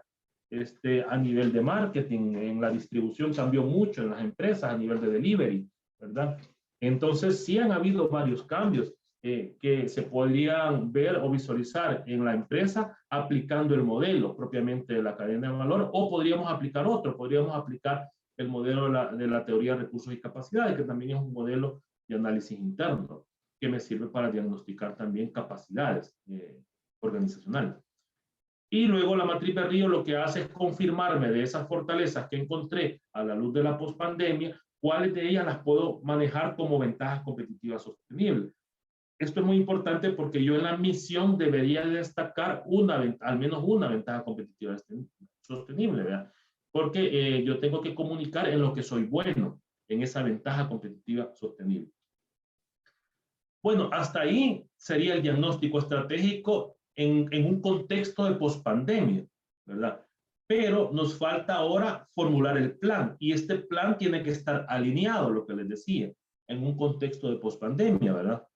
A nivel de marketing, en la distribución cambió mucho en las empresas, a nivel de delivery, ¿verdad? Entonces, sí han habido varios cambios que se podrían ver o visualizar en la empresa aplicando el modelo propiamente de la cadena de valor, o podríamos aplicar otro, podríamos aplicar el modelo de la teoría de recursos y capacidades, que también es un modelo de análisis interno, que me sirve para diagnosticar también capacidades organizacionales. Y luego la matriz Berrío lo que hace es confirmarme de esas fortalezas que encontré a la luz de la pospandemia, cuáles de ellas las puedo manejar como ventajas competitivas sostenibles. Esto es muy importante porque yo en la misión debería destacar al menos una ventaja competitiva sostenible, ¿verdad? Porque yo tengo que comunicar en lo que soy bueno, en esa ventaja competitiva sostenible. Bueno, hasta ahí sería el diagnóstico estratégico en un contexto de pospandemia, ¿verdad? Pero nos falta ahora formular el plan, y este plan tiene que estar alineado, lo que les decía, en un contexto de pospandemia, ¿verdad?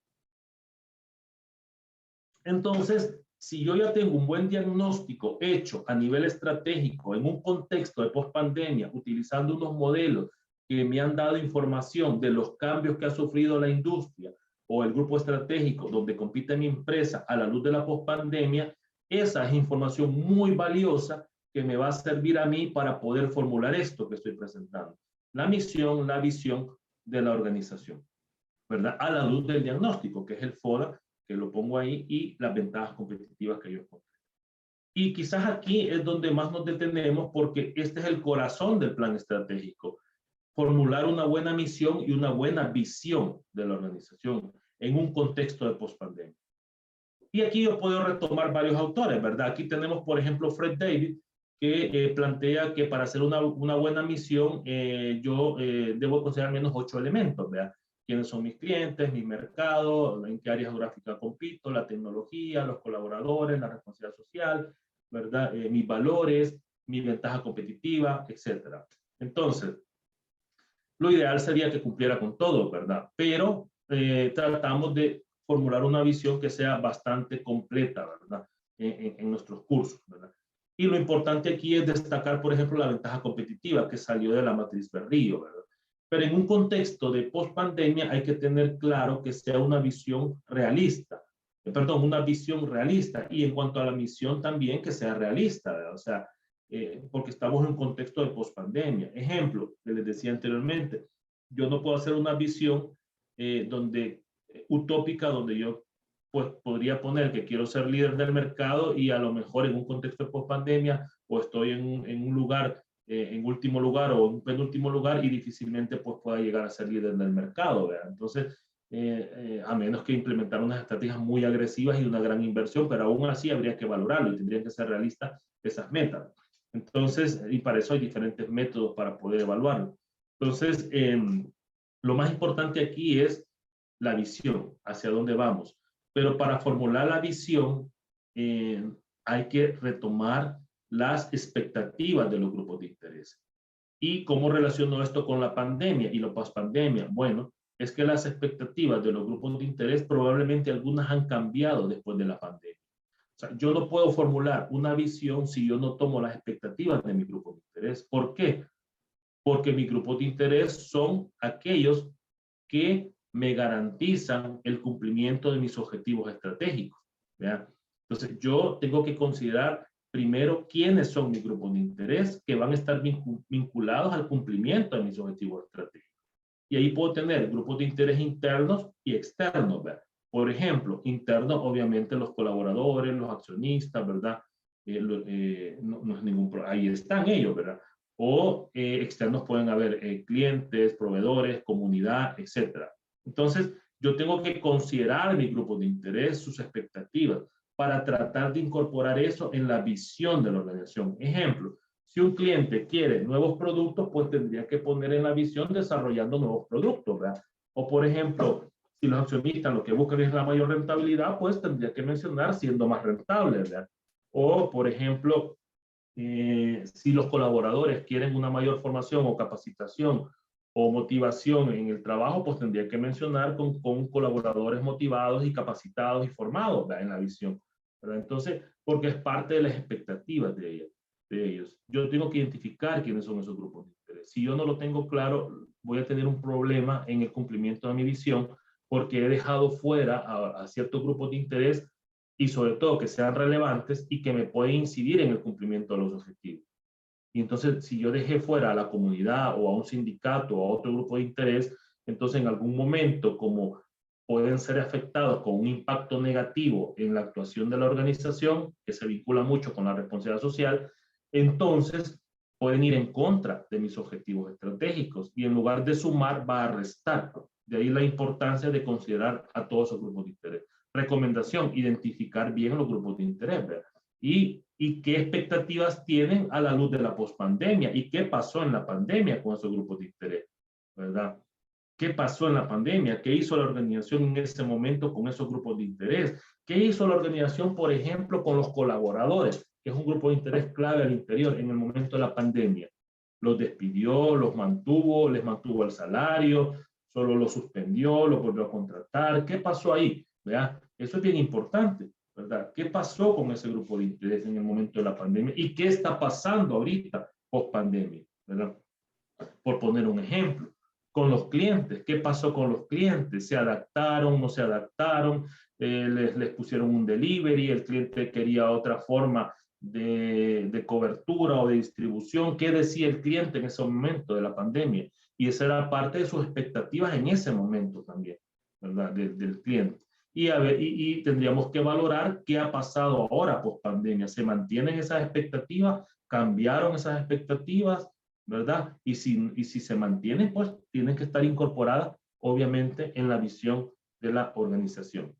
Entonces, si yo ya tengo un buen diagnóstico hecho a nivel estratégico en un contexto de pospandemia, utilizando unos modelos que me han dado información de los cambios que ha sufrido la industria o el grupo estratégico donde compite mi empresa a la luz de la pospandemia, esa es información muy valiosa que me va a servir a mí para poder formular esto que estoy presentando. La misión, la visión de la organización, ¿verdad? A la luz del diagnóstico, que es el FODA, que lo pongo ahí, y las ventajas competitivas que yo encontré. Y quizás aquí es donde más nos detenemos porque este es el corazón del plan estratégico. Formular una buena misión y una buena visión de la organización en un contexto de pospandemia. Y aquí yo puedo retomar varios autores, ¿verdad? Aquí tenemos, por ejemplo, Fred David, que plantea que para hacer una buena misión yo debo considerar al menos 8 elementos, ¿verdad? ¿Quiénes son mis clientes, mi mercado, en qué área geográfica compito, la tecnología, los colaboradores, la responsabilidad social, ¿verdad? Mis valores, mi ventaja competitiva, etcétera. Entonces, lo ideal sería que cumpliera con todo, ¿verdad? Pero tratamos de formular una visión que sea bastante completa, ¿verdad? En nuestros cursos, ¿verdad? Y lo importante aquí es destacar, por ejemplo, la ventaja competitiva que salió de la matriz Berrío, ¿verdad? Pero en un contexto de post-pandemia hay que tener claro que sea una visión realista, perdón, una visión realista, y en cuanto a la misión también que sea realista, ¿verdad? O sea, porque estamos en un contexto de pospandemia. Ejemplo, que les decía anteriormente, yo no puedo hacer una visión utópica, donde yo pues podría poner que quiero ser líder del mercado y a lo mejor en un contexto de pospandemia o estoy en un lugar, en último lugar o en penúltimo lugar y difícilmente pues pueda llegar a ser líder del mercado, ¿verdad? Entonces, a menos que implementar unas estrategias muy agresivas y una gran inversión, pero aún así habría que valorarlo y tendrían que ser realistas esas metas. Entonces, y para eso hay diferentes métodos para poder evaluarlo. Entonces, lo más importante aquí es la visión, hacia dónde vamos. Pero para formular la visión, hay que retomar las expectativas de los grupos de interés. ¿Y cómo relaciono esto con la pandemia y la pospandemia? Bueno, es que las expectativas de los grupos de interés probablemente algunas han cambiado después de la pandemia. O sea, yo no puedo formular una visión si yo no tomo las expectativas de mi grupo de interés. ¿Por qué? Porque mi grupo de interés son aquellos que me garantizan el cumplimiento de mis objetivos estratégicos, ¿verdad? Entonces, yo tengo que considerar primero quiénes son mis grupos de interés que van a estar vinculados al cumplimiento de mis objetivos estratégicos. Y ahí puedo tener grupos de interés internos y externos, ¿verdad? Por ejemplo, internos, obviamente, los colaboradores, los accionistas, ¿verdad? No es ningún problema. Ahí están ellos, ¿verdad? O externos pueden haber clientes, proveedores, comunidad, etcétera. Entonces, yo tengo que considerar mi grupo de interés, sus expectativas, para tratar de incorporar eso en la visión de la organización. Ejemplo, si un cliente quiere nuevos productos, pues tendría que poner en la visión desarrollando nuevos productos, ¿verdad? O por ejemplo, si los accionistas lo que buscan es la mayor rentabilidad, pues tendría que mencionar siendo más rentable, ¿verdad? O por ejemplo, si los colaboradores quieren una mayor formación o capacitación o motivación en el trabajo, pues tendría que mencionar con colaboradores motivados y capacitados y formados, ¿verdad? En la visión, ¿verdad? Entonces, porque es parte de las expectativas de ellos. Yo tengo que identificar quiénes son esos grupos de interés. Si yo no lo tengo claro, voy a tener un problema en el cumplimiento de mi visión porque he dejado fuera a ciertos grupos de interés y sobre todo que sean relevantes y que me pueden incidir en el cumplimiento de los objetivos. Y entonces, si yo dejé fuera a la comunidad o a un sindicato o a otro grupo de interés, entonces en algún momento, como pueden ser afectados con un impacto negativo en la actuación de la organización, que se vincula mucho con la responsabilidad social, entonces pueden ir en contra de mis objetivos estratégicos y en lugar de sumar va a restar. De ahí la importancia de considerar a todos esos grupos de interés. Recomendación, identificar bien los grupos de interés, ¿verdad? Y qué expectativas tienen a la luz de la pospandemia y qué pasó en la pandemia con esos grupos de interés, ¿verdad? ¿Qué pasó en la pandemia? ¿Qué hizo la organización en ese momento con esos grupos de interés? ¿Qué hizo la organización, por ejemplo, con los colaboradores, que es un grupo de interés clave al interior en el momento de la pandemia? ¿Los despidió, los mantuvo, les mantuvo el salario, solo los suspendió, los volvió a contratar? ¿Qué pasó ahí? ¿Verdad? Eso es bien importante, ¿verdad? ¿Qué pasó con ese grupo de interés en el momento de la pandemia? ¿Y qué está pasando ahorita post pandemia? ¿Verdad? Por poner un ejemplo. Con los clientes, ¿qué pasó con los clientes? ¿Se adaptaron, no se adaptaron? Les pusieron un delivery, el cliente quería otra forma de cobertura o de distribución, qué decía el cliente en ese momento de la pandemia. Y esa era parte de sus expectativas en ese momento también, ¿verdad? Del cliente. Y tendríamos que valorar qué ha pasado ahora post pandemia. ¿Se mantienen esas expectativas? ¿Cambiaron esas expectativas? ¿Verdad? Y si se mantienen, pues tienen que estar incorporadas, obviamente, en la visión de la organización.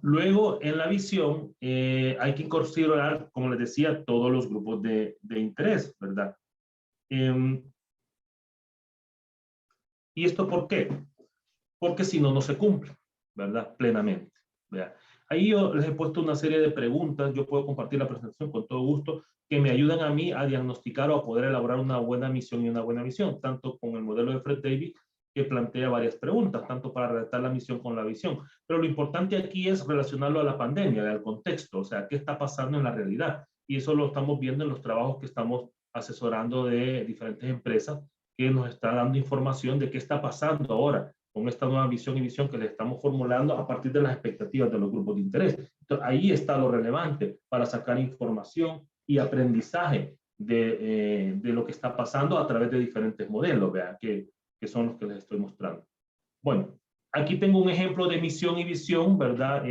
Luego, en la visión, hay que considerar, como les decía, todos los grupos de interés, ¿verdad? ¿Y esto por qué? Porque si no, no se cumple, ¿verdad? Plenamente, ¿verdad? Ahí yo les he puesto una serie de preguntas, yo puedo compartir la presentación con todo gusto, que me ayudan a mí a diagnosticar o a poder elaborar una buena misión y una buena visión, tanto con el modelo de Fred David, que plantea varias preguntas, tanto para redactar la misión con la visión. Pero lo importante aquí es relacionarlo a la pandemia, al contexto, o sea, qué está pasando en la realidad. Y eso lo estamos viendo en los trabajos que estamos asesorando de diferentes empresas, que nos está dando información de qué está pasando ahora con esta nueva visión y visión que le estamos formulando a partir de las expectativas de los grupos de interés. Entonces, ahí está lo relevante para sacar información y aprendizaje de lo que está pasando a través de diferentes modelos, ¿verdad? Que son los que les estoy mostrando. Bueno, aquí tengo un ejemplo de misión y visión, ¿verdad?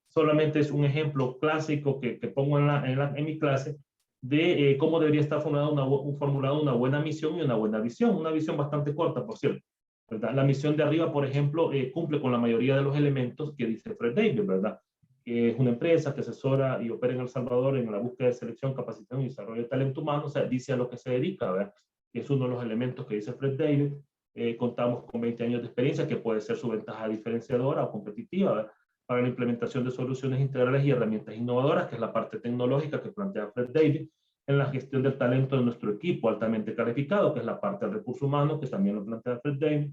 Solamente es un ejemplo clásico que pongo en mi clase de cómo debería estar formulada una buena misión y una buena visión. Una visión bastante corta, por cierto, ¿verdad? La misión de arriba, por ejemplo, cumple con la mayoría de los elementos que dice Fred David, ¿verdad? Es una empresa que asesora y opera en El Salvador en la búsqueda de selección, capacitación y desarrollo de talento humano, o sea, dice a lo que se dedica, ¿verdad? Es uno de los elementos que dice Fred David. Contamos con 20 años de experiencia, que puede ser su ventaja diferenciadora o competitiva, ¿verdad? Para la implementación de soluciones integrales y herramientas innovadoras, que es la parte tecnológica que plantea Fred David, en la gestión del talento de nuestro equipo altamente calificado, que es la parte del recurso humano, que también lo plantea Fred David,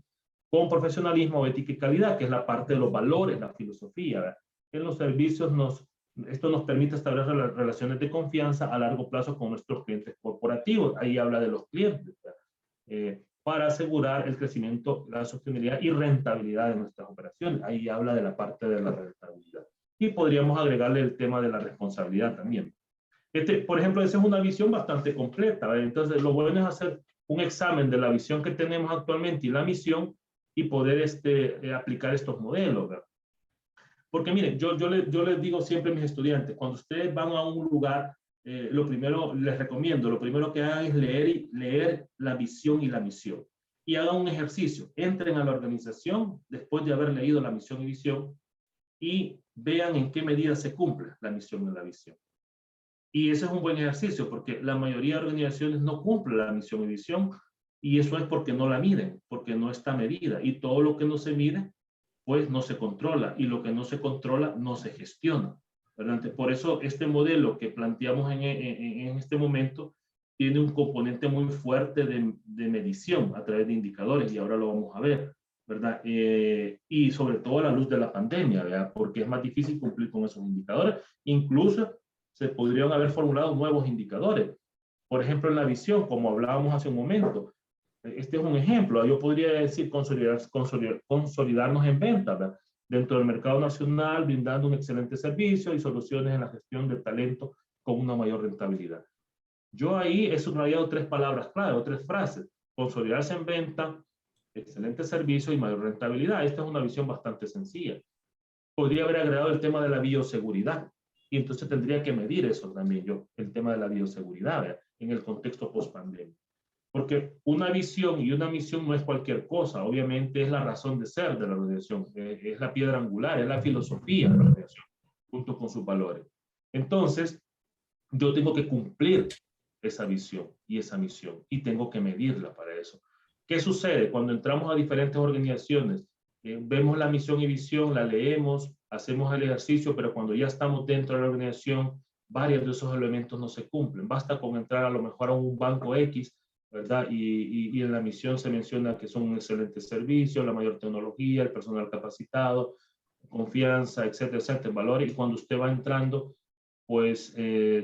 con profesionalismo, ética y calidad, que es la parte de los valores, la filosofía, ¿verdad? En los servicios esto nos permite establecer relaciones de confianza a largo plazo con nuestros clientes corporativos. Ahí habla de los clientes, para asegurar el crecimiento, la sostenibilidad y rentabilidad de nuestras operaciones. Ahí habla de la parte de la rentabilidad. Y podríamos agregarle el tema de la responsabilidad también. Por ejemplo, esa es una visión bastante completa, ¿verdad? Entonces, lo bueno es hacer un examen de la visión que tenemos actualmente y la misión y poder aplicar estos modelos, ¿verdad? Porque miren, yo les digo siempre a mis estudiantes, cuando ustedes van a un lugar, lo primero, les recomiendo, lo primero que hagan es leer la visión y la misión. Y hagan un ejercicio, entren a la organización después de haber leído la misión y visión y vean en qué medida se cumple la misión y la visión. Y ese es un buen ejercicio porque la mayoría de organizaciones no cumplen la misión y visión y eso es porque no la miden, porque no está medida y todo lo que no se mide pues no se controla y lo que no se controla no se gestiona, ¿verdad? Por eso este modelo que planteamos en este momento tiene un componente muy fuerte de medición a través de indicadores y ahora lo vamos a ver, ¿verdad? Y sobre todo a la luz de la pandemia, ¿verdad? Porque es más difícil cumplir con esos indicadores. Incluso se podrían haber formulado nuevos indicadores. Por ejemplo, en la visión, como hablábamos hace un momento, este es un ejemplo. Yo podría decir consolidarnos en venta, ¿verdad? Dentro del mercado nacional, brindando un excelente servicio y soluciones en la gestión del talento con una mayor rentabilidad. Yo ahí he subrayado 3 palabras clave o 3 frases. Consolidarse en venta, excelente servicio y mayor rentabilidad. Esta es una visión bastante sencilla. Podría haber agregado el tema de la bioseguridad. Y entonces tendría que medir eso también yo, el tema de la bioseguridad, ¿verdad? En el contexto post-pandemia. Porque una visión y una misión no es cualquier cosa, obviamente es la razón de ser de la organización, es la piedra angular, es la filosofía de la organización, junto con sus valores. Entonces, yo tengo que cumplir esa visión y esa misión y tengo que medirla para eso. ¿Qué sucede cuando entramos a diferentes organizaciones? Vemos la misión y visión, la leemos, hacemos el ejercicio, pero cuando ya estamos dentro de la organización, varios de esos elementos no se cumplen. Basta con entrar a lo mejor a un banco X, ¿verdad? Y en la misión se menciona que son un excelente servicio, la mayor tecnología, el personal capacitado, confianza, etcétera, etcétera, valores. Y cuando usted va entrando, pues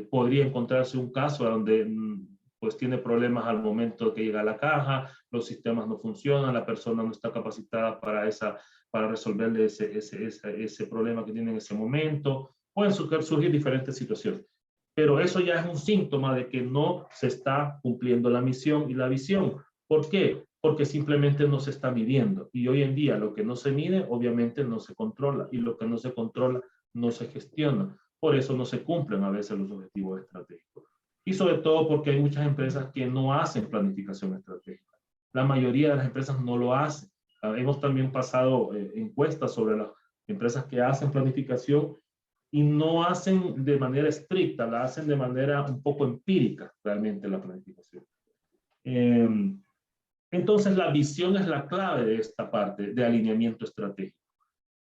podría encontrarse un caso donde pues tiene problemas al momento que llega a la caja, los sistemas no funcionan, la persona no está capacitada para resolverle ese problema que tiene en ese momento, pueden surgir diferentes situaciones. Pero eso ya es un síntoma de que no se está cumpliendo la misión y la visión. ¿Por qué? Porque simplemente no se está midiendo. Y hoy en día lo que no se mide, obviamente no se controla. Y lo que no se controla, no se gestiona. Por eso no se cumplen a veces los objetivos estratégicos. Y sobre todo porque hay muchas empresas que no hacen planificación estratégica. La mayoría de las empresas no lo hacen. Hemos también pasado encuestas sobre las empresas que hacen planificación y no hacen de manera estricta, la hacen de manera un poco empírica realmente la planificación. Entonces la visión es la clave de esta parte de alineamiento estratégico.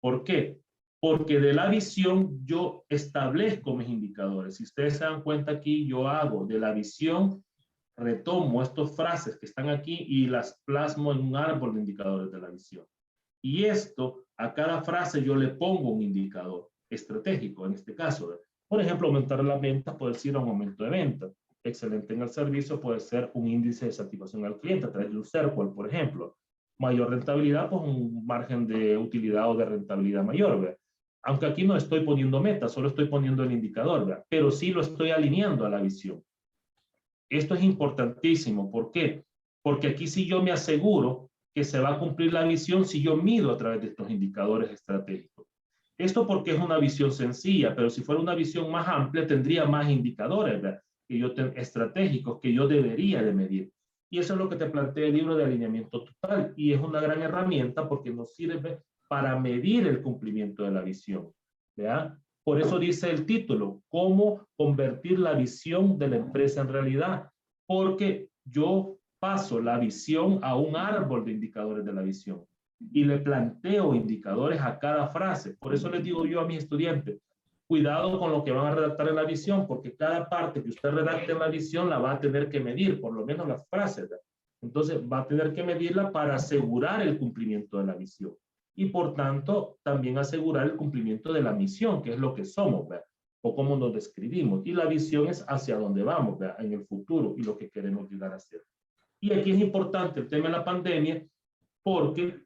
¿Por qué? Porque de la visión yo establezco mis indicadores. Si ustedes se dan cuenta aquí, yo hago de la visión, retomo estas frases que están aquí y las plasmo en un árbol de indicadores de la visión. Y esto, a cada frase yo le pongo un indicador estratégico, en este caso. Por ejemplo, aumentar las ventas puede ser un aumento de ventas. Excelente en el servicio puede ser un índice de satisfacción al cliente a través de un CERCOL, por ejemplo. Mayor rentabilidad, pues un margen de utilidad o de rentabilidad mayor, ¿verdad? Aunque aquí no estoy poniendo metas, solo estoy poniendo el indicador, ¿verdad? Pero sí lo estoy alineando a la visión. Esto es importantísimo. ¿Por qué? Porque aquí sí yo me aseguro que se va a cumplir la visión si yo mido a través de estos indicadores estratégicos. Esto porque es una visión sencilla, pero si fuera una visión más amplia, tendría más indicadores, ¿verdad? Estratégicos que yo debería de medir. Y eso es lo que te plantea el libro de alineamiento total. Y es una gran herramienta porque nos sirve para medir el cumplimiento de la visión, ¿verdad? Por eso dice el título, cómo convertir la visión de la empresa en realidad. Porque yo paso la visión a un árbol de indicadores de la visión y le planteo indicadores a cada frase. Por eso les digo yo a mis estudiantes, cuidado con lo que van a redactar en la visión, porque cada parte que usted redacte en la visión la va a tener que medir, por lo menos las frases, ¿verdad? Entonces va a tener que medirla para asegurar el cumplimiento de la visión. Y por tanto, también asegurar el cumplimiento de la misión, que es lo que somos, ¿verdad? O cómo nos describimos. Y la visión es hacia dónde vamos, ¿verdad? En el futuro y lo que queremos llegar a ser. Y aquí es importante el tema de la pandemia, porque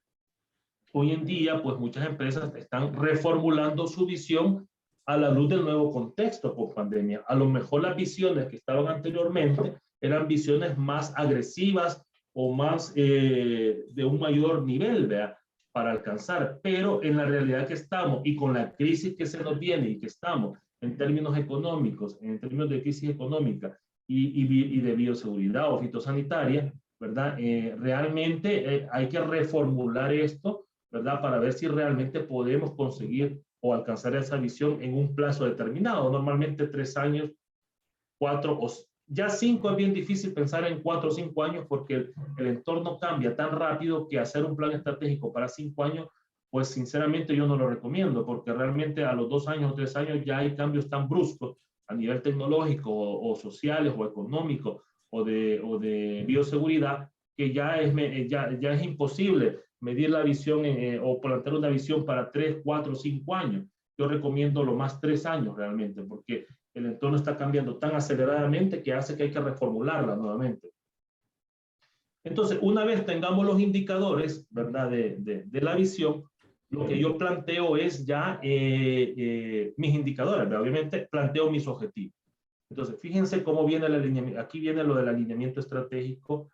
hoy en día, pues muchas empresas están reformulando su visión a la luz del nuevo contexto por pandemia. A lo mejor las visiones que estaban anteriormente eran visiones más agresivas o más de un mayor nivel, ¿verdad? Para alcanzar, pero en la realidad que estamos y con la crisis que se nos viene y que estamos en términos económicos, en términos de crisis económica y de bioseguridad o fitosanitaria, ¿verdad? Realmente hay que reformular esto, ¿verdad? Para ver si realmente podemos conseguir o alcanzar esa visión en un plazo determinado. Normalmente 3 años, 4 o ya 5 es bien difícil pensar en 4 o 5 años porque el entorno cambia tan rápido que hacer un plan estratégico para 5 años, pues sinceramente yo no lo recomiendo porque realmente a los 2 años o 3 años ya hay cambios tan bruscos a nivel tecnológico o sociales o económicos o de bioseguridad que ya es imposible medir la visión o plantear una visión para 3, 4, 5 años. Yo recomiendo lo más 3 años realmente, porque el entorno está cambiando tan aceleradamente que hace que hay que reformularla nuevamente. Entonces, una vez tengamos los indicadores, ¿verdad? De la visión, lo que yo planteo es ya mis indicadores, ¿verdad? Obviamente planteo mis objetivos. Entonces, fíjense cómo viene el alineamiento. Aquí viene lo del alineamiento estratégico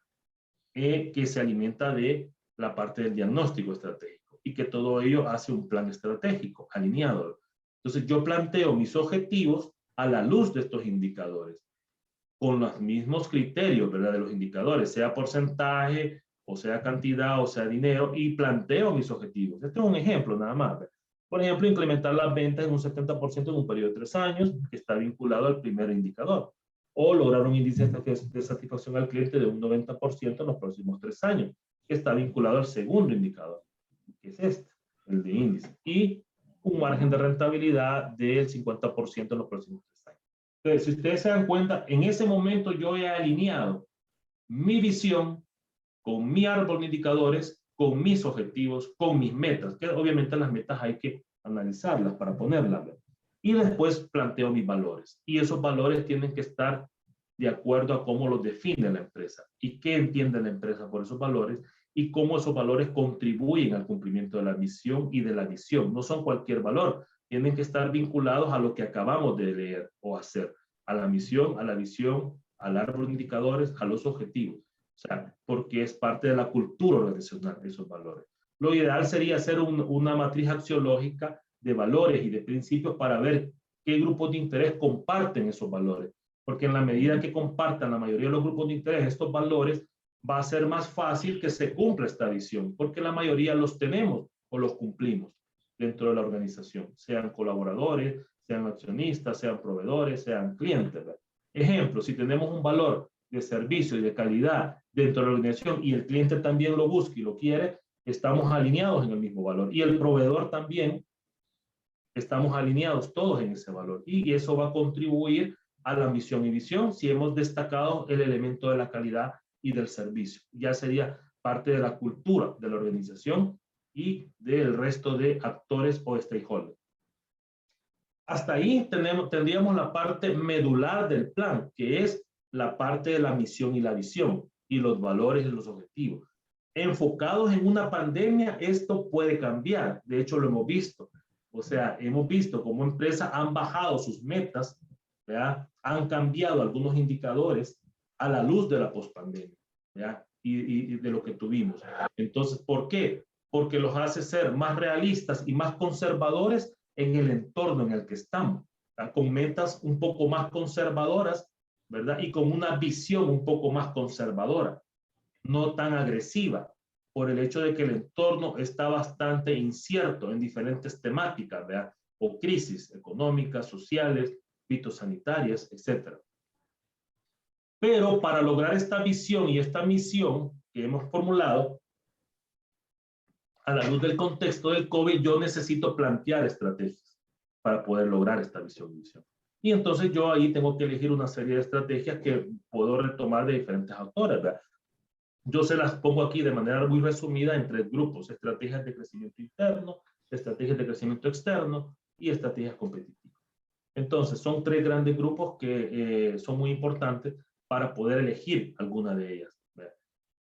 que se alimenta de la parte del diagnóstico estratégico y que todo ello hace un plan estratégico alineado. Entonces, yo planteo mis objetivos a la luz de estos indicadores, con los mismos criterios, ¿verdad? De los indicadores, sea porcentaje, o sea cantidad, o sea dinero, y planteo mis objetivos. Este es un ejemplo nada más, ¿verdad? Por ejemplo, incrementar las ventas en un 70% en un periodo de 3 años, que está vinculado al primer indicador. O lograr un índice de satisfacción al cliente de un 90% en los próximos 3 años, que está vinculado al segundo indicador, que es este, el de índice. Y un margen de rentabilidad del 50% en los próximos 3 años. Entonces, si ustedes se dan cuenta, en ese momento yo he alineado mi visión con mi árbol de indicadores, con mis objetivos, con mis metas, que obviamente las metas hay que analizarlas para ponerlas. Y después planteo mis valores. Y esos valores tienen que estar de acuerdo a cómo los define la empresa y qué entiende la empresa por esos valores y cómo esos valores contribuyen al cumplimiento de la misión y de la visión. No son cualquier valor, tienen que estar vinculados a lo que acabamos de leer o hacer, a la misión, a la visión, al árbol de indicadores, a los objetivos. O sea, porque es parte de la cultura organizacional esos valores. Lo ideal sería hacer una matriz axiológica de valores y de principios para ver qué grupos de interés comparten esos valores. Porque en la medida que compartan la mayoría de los grupos de interés estos valores, va a ser más fácil que se cumpla esta visión, porque la mayoría los tenemos o los cumplimos dentro de la organización, sean colaboradores, sean accionistas, sean proveedores, sean clientes. ¿Verdad? Ejemplo, si tenemos un valor de servicio y de calidad dentro de la organización y el cliente también lo busca y lo quiere, estamos alineados en el mismo valor. Y el proveedor también, estamos alineados todos en ese valor. Y eso va a contribuir a la misión y visión si hemos destacado el elemento de la calidad y del servicio. Ya sería parte de la cultura de la organización y del resto de actores o stakeholders. Hasta ahí tendríamos la parte medular del plan, que es la parte de la misión y la visión y los valores y los objetivos. Enfocados en una pandemia, esto puede cambiar. De hecho, lo hemos visto. O sea, hemos visto cómo empresas han bajado sus metas, ¿verdad? Han cambiado algunos indicadores a la luz de la pospandemia, ¿verdad? Y de lo que tuvimos. Entonces, ¿por qué? Porque los hace ser más realistas y más conservadores en el entorno en el que estamos, ¿verdad? Con metas un poco más conservadoras, ¿verdad? Y con una visión un poco más conservadora, no tan agresiva, por el hecho de que el entorno está bastante incierto en diferentes temáticas, ¿verdad? O crisis económicas, sociales, fitosanitarias, etc. Pero para lograr esta visión y esta misión que hemos formulado, a la luz del contexto del COVID, yo necesito plantear estrategias para poder lograr esta visión y misión. Y entonces yo ahí tengo que elegir una serie de estrategias que puedo retomar de diferentes autores, ¿verdad? Yo se las pongo aquí de manera muy resumida en 3 grupos: estrategias de crecimiento interno, estrategias de crecimiento externo y estrategias competitivas. Entonces, son 3 grandes grupos que son muy importantes para poder elegir alguna de ellas, ¿verdad?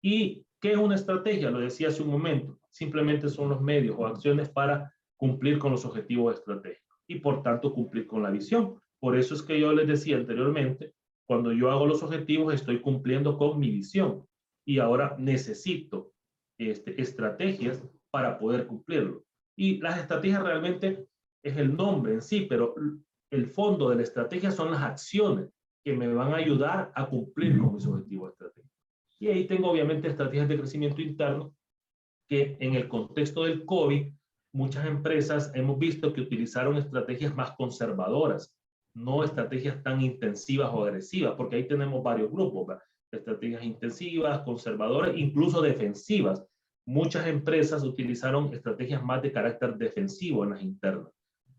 ¿Y qué es una estrategia? Lo decía hace un momento. Simplemente son los medios o acciones para cumplir con los objetivos estratégicos y, por tanto, cumplir con la visión. Por eso es que yo les decía anteriormente, cuando yo hago los objetivos, estoy cumpliendo con mi visión. Y ahora necesito estrategias para poder cumplirlo. Y las estrategias realmente es el nombre en sí, pero el fondo de la estrategia son las acciones que me van a ayudar a cumplir con mis objetivos estratégicos. Y ahí tengo obviamente estrategias de crecimiento interno que en el contexto del COVID, muchas empresas hemos visto que utilizaron estrategias más conservadoras, no estrategias tan intensivas o agresivas, porque ahí tenemos varios grupos, ¿verdad? Estrategias intensivas, conservadoras, incluso defensivas. Muchas empresas utilizaron estrategias más de carácter defensivo en las internas.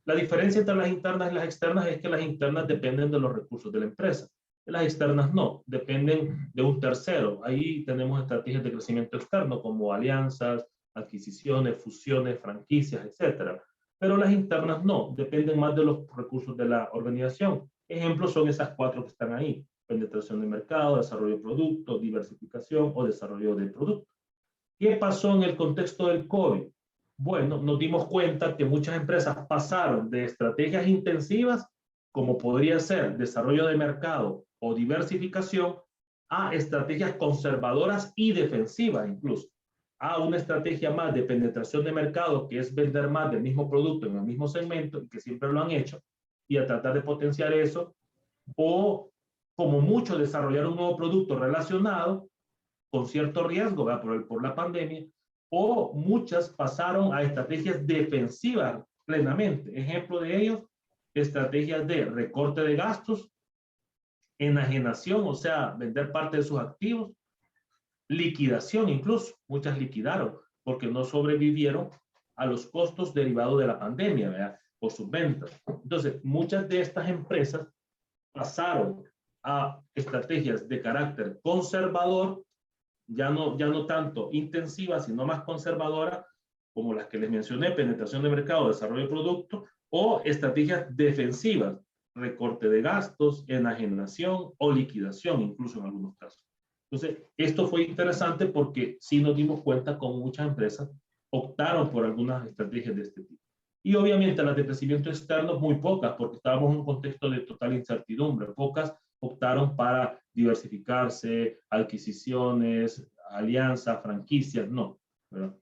La diferencia entre las internas y las externas es que las internas dependen de los recursos de la empresa. Las externas no, dependen de un tercero. Ahí tenemos estrategias de crecimiento externo como alianzas, adquisiciones, fusiones, franquicias, etc. Pero las internas no, dependen más de los recursos de la organización. Ejemplos son esas 4 que están ahí: penetración de mercado, desarrollo de producto, diversificación o desarrollo de producto. ¿Qué pasó en el contexto del COVID? Bueno, nos dimos cuenta que muchas empresas pasaron de estrategias intensivas, como podría ser desarrollo de mercado o diversificación, a estrategias conservadoras y defensivas incluso, a una estrategia más de penetración de mercado, que es vender más del mismo producto en el mismo segmento, y que siempre lo han hecho, y a tratar de potenciar eso, o como mucho desarrollar un nuevo producto relacionado con cierto riesgo, ¿verdad? Por la pandemia, o muchas pasaron a estrategias defensivas plenamente. Ejemplo de ellos, estrategias de recorte de gastos, enajenación, o sea, vender parte de sus activos, liquidación incluso, muchas liquidaron porque no sobrevivieron a los costos derivados de la pandemia, ¿verdad? Por sus ventas. Entonces, muchas de estas empresas pasaron a estrategias de carácter conservador, ya no tanto intensiva, sino más conservadora, como las que les mencioné: penetración de mercado, desarrollo de producto, o estrategias defensivas, recorte de gastos, enajenación o liquidación, incluso en algunos casos. Entonces, esto fue interesante porque sí nos dimos cuenta con muchas empresas optaron por algunas estrategias de este tipo. Y obviamente las de crecimiento externo, muy pocas, porque estábamos en un contexto de total incertidumbre. Pocas optaron para diversificarse, adquisiciones, alianzas, franquicias, no, ¿verdad?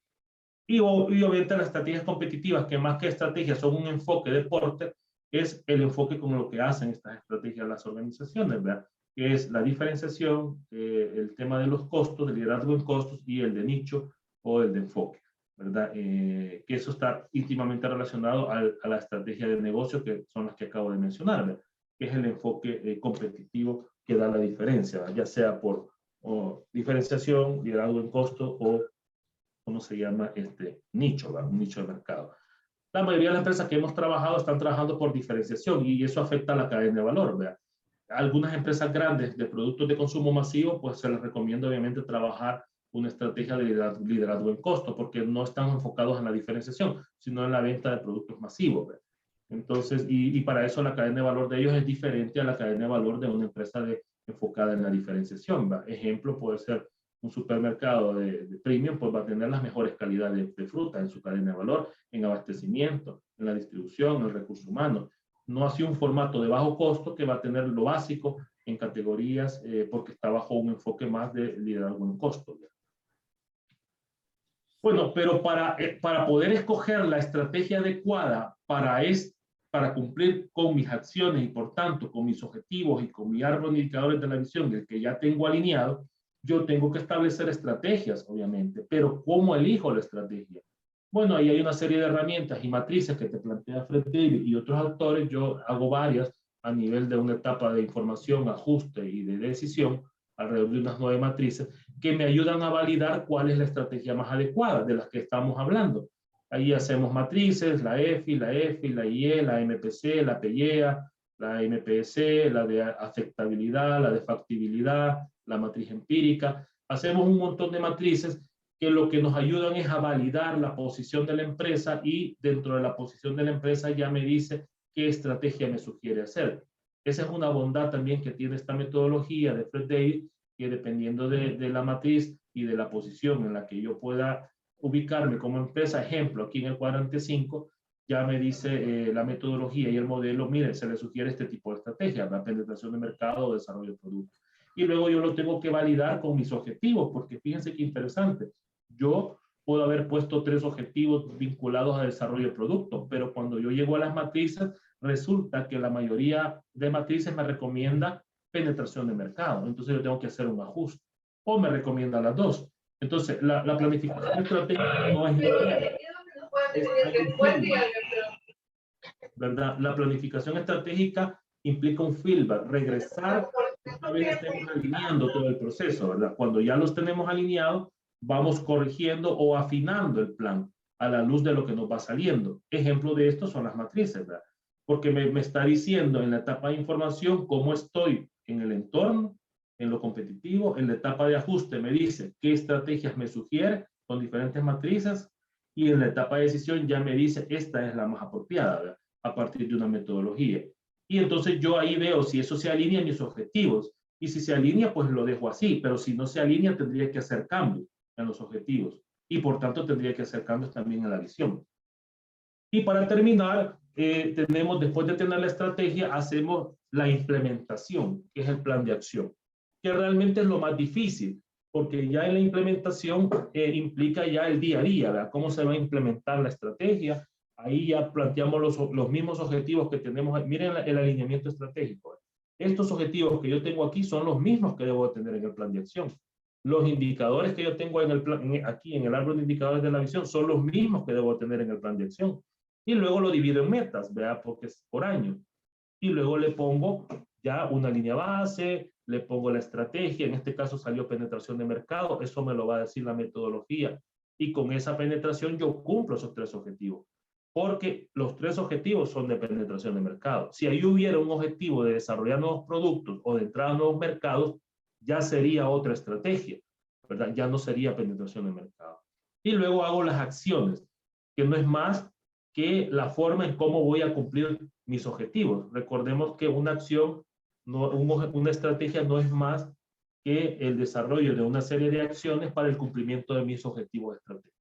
Y obviamente las estrategias competitivas, que más que estrategias son un enfoque de Porter, es el enfoque como lo que hacen estas estrategias las organizaciones, ¿verdad? Que es la diferenciación, el tema de los costos, del liderazgo en costos y el de nicho o el de enfoque, ¿verdad? Que eso está íntimamente relacionado a la estrategia de negocio, que son las que acabo de mencionar, ¿verdad? Que es el enfoque competitivo que da la diferencia, ¿verdad? Ya sea por diferenciación, liderazgo en costo o ¿cómo se llama? Nicho, ¿verdad? Un nicho de mercado. La mayoría de las empresas que hemos trabajado están trabajando por diferenciación y eso afecta a la cadena de valor, ¿verdad? Algunas empresas grandes de productos de consumo masivo, pues se les recomienda obviamente trabajar una estrategia de liderazgo en costo, porque no están enfocados en la diferenciación, sino en la venta de productos masivos, ¿verdad? Entonces, y para eso la cadena de valor de ellos es diferente a la cadena de valor de una empresa enfocada en la diferenciación, ¿verdad? Ejemplo puede ser un supermercado de premium, pues va a tener las mejores calidades de fruta en su cadena de valor, en abastecimiento, en la distribución, en el recurso humano. No así un formato de bajo costo que va a tener lo básico en categorías porque está bajo un enfoque más de liderazgo en costo. Bueno, pero para poder escoger la estrategia adecuada para cumplir con mis acciones y por tanto con mis objetivos y con mi árbol de indicadores de la visión, el que ya tengo alineado, yo tengo que establecer estrategias, obviamente, pero ¿cómo elijo la estrategia? Bueno, ahí hay una serie de herramientas y matrices que te plantea Fred David y otros autores. Yo hago varias a nivel de una etapa de información, ajuste y de decisión, alrededor de unas 9 matrices, que me ayudan a validar cuál es la estrategia más adecuada de las que estamos hablando. Ahí hacemos matrices, la EFI, la EFI, la IE, la MPC, la PEA, la MPS, la de afectabilidad, la de factibilidad, la matriz empírica. Hacemos un montón de matrices que lo que nos ayudan es a validar la posición de la empresa y dentro de la posición de la empresa ya me dice qué estrategia me sugiere hacer. Esa es una bondad también que tiene esta metodología de Fred David, que dependiendo de la matriz y de la posición en la que yo pueda ubicarme como empresa, ejemplo, aquí en el cuadrante 5, ya me dice la metodología y el modelo, mire, se le sugiere este tipo de estrategia, la penetración de mercado o desarrollo de producto. Y luego yo lo tengo que validar con mis objetivos, porque fíjense qué interesante. Yo puedo haber puesto 3 objetivos vinculados a desarrollo de producto, pero cuando yo llego a las matrices, resulta que la mayoría de matrices me recomienda penetración de mercado. Entonces yo tengo que hacer un ajuste. O me recomienda las dos. Entonces, la planificación estratégica no es lineal. ¿Verdad? La planificación estratégica implica un feedback, regresar una vez estemos alineando todo el proceso, ¿verdad? Cuando ya los tenemos alineados, vamos corrigiendo o afinando el plan a la luz de lo que nos va saliendo. Ejemplo de esto son las matrices, ¿verdad? Porque me está diciendo en la etapa de información cómo estoy en el entorno, en lo competitivo, en la etapa de ajuste me dice qué estrategias me sugiere con diferentes matrices y en la etapa de decisión ya me dice esta es la más apropiada, ¿verdad? A partir de una metodología. Y entonces yo ahí veo si eso se alinea a mis objetivos. Y si se alinea, pues lo dejo así. Pero si no se alinea, tendría que hacer cambios en los objetivos. Y por tanto, tendría que hacer cambios también en la visión. Y para terminar, tenemos, después de tener la estrategia, hacemos la implementación, que es el plan de acción, que realmente es lo más difícil, porque ya en la implementación implica ya el día a día, ¿verdad? Cómo se va a implementar la estrategia. Ahí ya planteamos los mismos objetivos que tenemos. Miren el alineamiento estratégico. Estos objetivos que yo tengo aquí son los mismos que debo tener en el plan de acción. Los indicadores que yo tengo en el plan, aquí en el árbol de indicadores de la visión son los mismos que debo tener en el plan de acción. Y luego lo divido en metas, ¿verdad? Porque es por año. Y luego le pongo ya una línea base, le pongo la estrategia, en este caso salió penetración de mercado, eso me lo va a decir la metodología. Y con esa penetración yo cumplo esos 3 objetivos. Porque los 3 objetivos son de penetración de mercado. Si ahí hubiera un objetivo de desarrollar nuevos productos o de entrar a nuevos mercados, ya sería otra estrategia, ¿verdad? Ya no sería penetración de mercado. Y luego hago las acciones, que no es más que la forma en cómo voy a cumplir mis objetivos. Recordemos que una acción, una estrategia no es más que el desarrollo de una serie de acciones para el cumplimiento de mis objetivos estratégicos.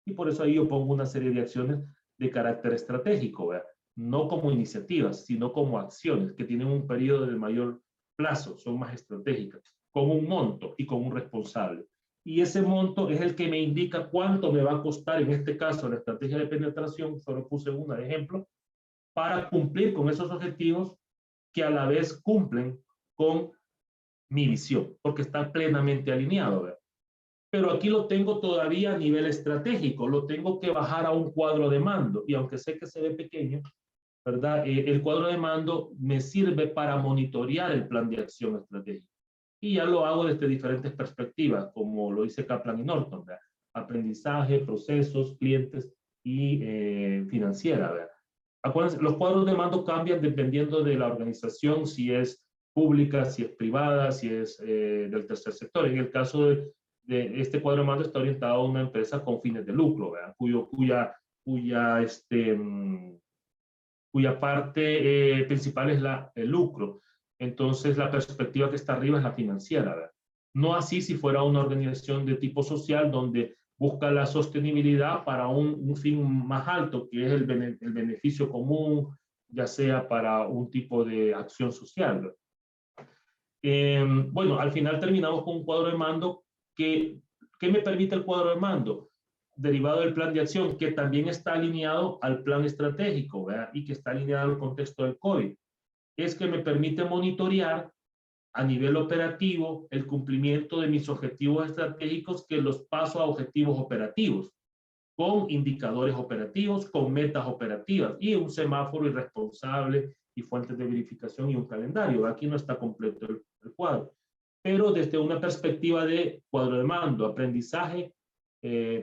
Y por eso ahí yo pongo una serie de acciones de carácter estratégico, ¿verdad? No como iniciativas, sino como acciones que tienen un periodo de mayor plazo, son más estratégicas, con un monto y con un responsable. Y ese monto es el que me indica cuánto me va a costar, en este caso, la estrategia de penetración, solo puse una de ejemplo, para cumplir con esos objetivos que a la vez cumplen con mi visión, porque está plenamente alineado, ¿verdad? Pero aquí lo tengo todavía a nivel estratégico, lo tengo que bajar a un cuadro de mando, y aunque sé que se ve pequeño, ¿verdad? El cuadro de mando me sirve para monitorear el plan de acción estratégico. Y ya lo hago desde diferentes perspectivas, como lo dice Kaplan y Norton, ¿verdad? Aprendizaje, procesos, clientes y financiera, ¿verdad? Acuérdense, los cuadros de mando cambian dependiendo de la organización, si es pública, si es privada, si es del tercer sector. En el caso de este cuadro de mando está orientado a una empresa con fines de lucro, ¿verdad? Cuya parte principal es el lucro. Entonces, la perspectiva que está arriba es la financiera, ¿verdad? No así si fuera una organización de tipo social donde busca la sostenibilidad para un fin más alto, que es el beneficio común, ya sea para un tipo de acción social, ¿verdad? Bueno, al final terminamos con un cuadro de mando ¿qué me permite el cuadro de mando? Derivado del plan de acción, que también está alineado al plan estratégico, ¿verdad? Y que está alineado al contexto del COVID. Es que me permite monitorear a nivel operativo el cumplimiento de mis objetivos estratégicos, que los paso a objetivos operativos, con indicadores operativos, con metas operativas y un semáforo irresponsable y fuentes de verificación y un calendario. Aquí no está completo el cuadro, pero desde una perspectiva de cuadro de mando, aprendizaje,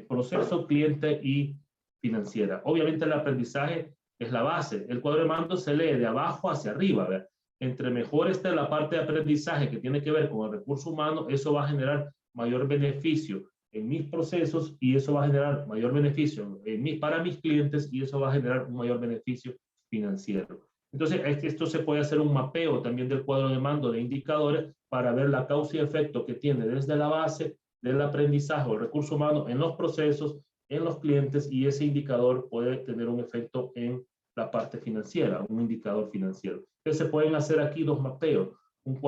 proceso, cliente y financiera. Obviamente el aprendizaje es la base. El cuadro de mando se lee de abajo hacia arriba, ¿verdad? Entre mejor esté la parte de aprendizaje que tiene que ver con el recurso humano, eso va a generar mayor beneficio en mis procesos y eso va a generar mayor beneficio para mis clientes y eso va a generar un mayor beneficio financiero. Entonces, esto se puede hacer un mapeo también del cuadro de mando de indicadores para ver la causa y efecto que tiene desde la base del aprendizaje o el recurso humano en los procesos, en los clientes, y ese indicador puede tener un efecto en la parte financiera, un indicador financiero. Entonces, se pueden hacer aquí dos mapeos, un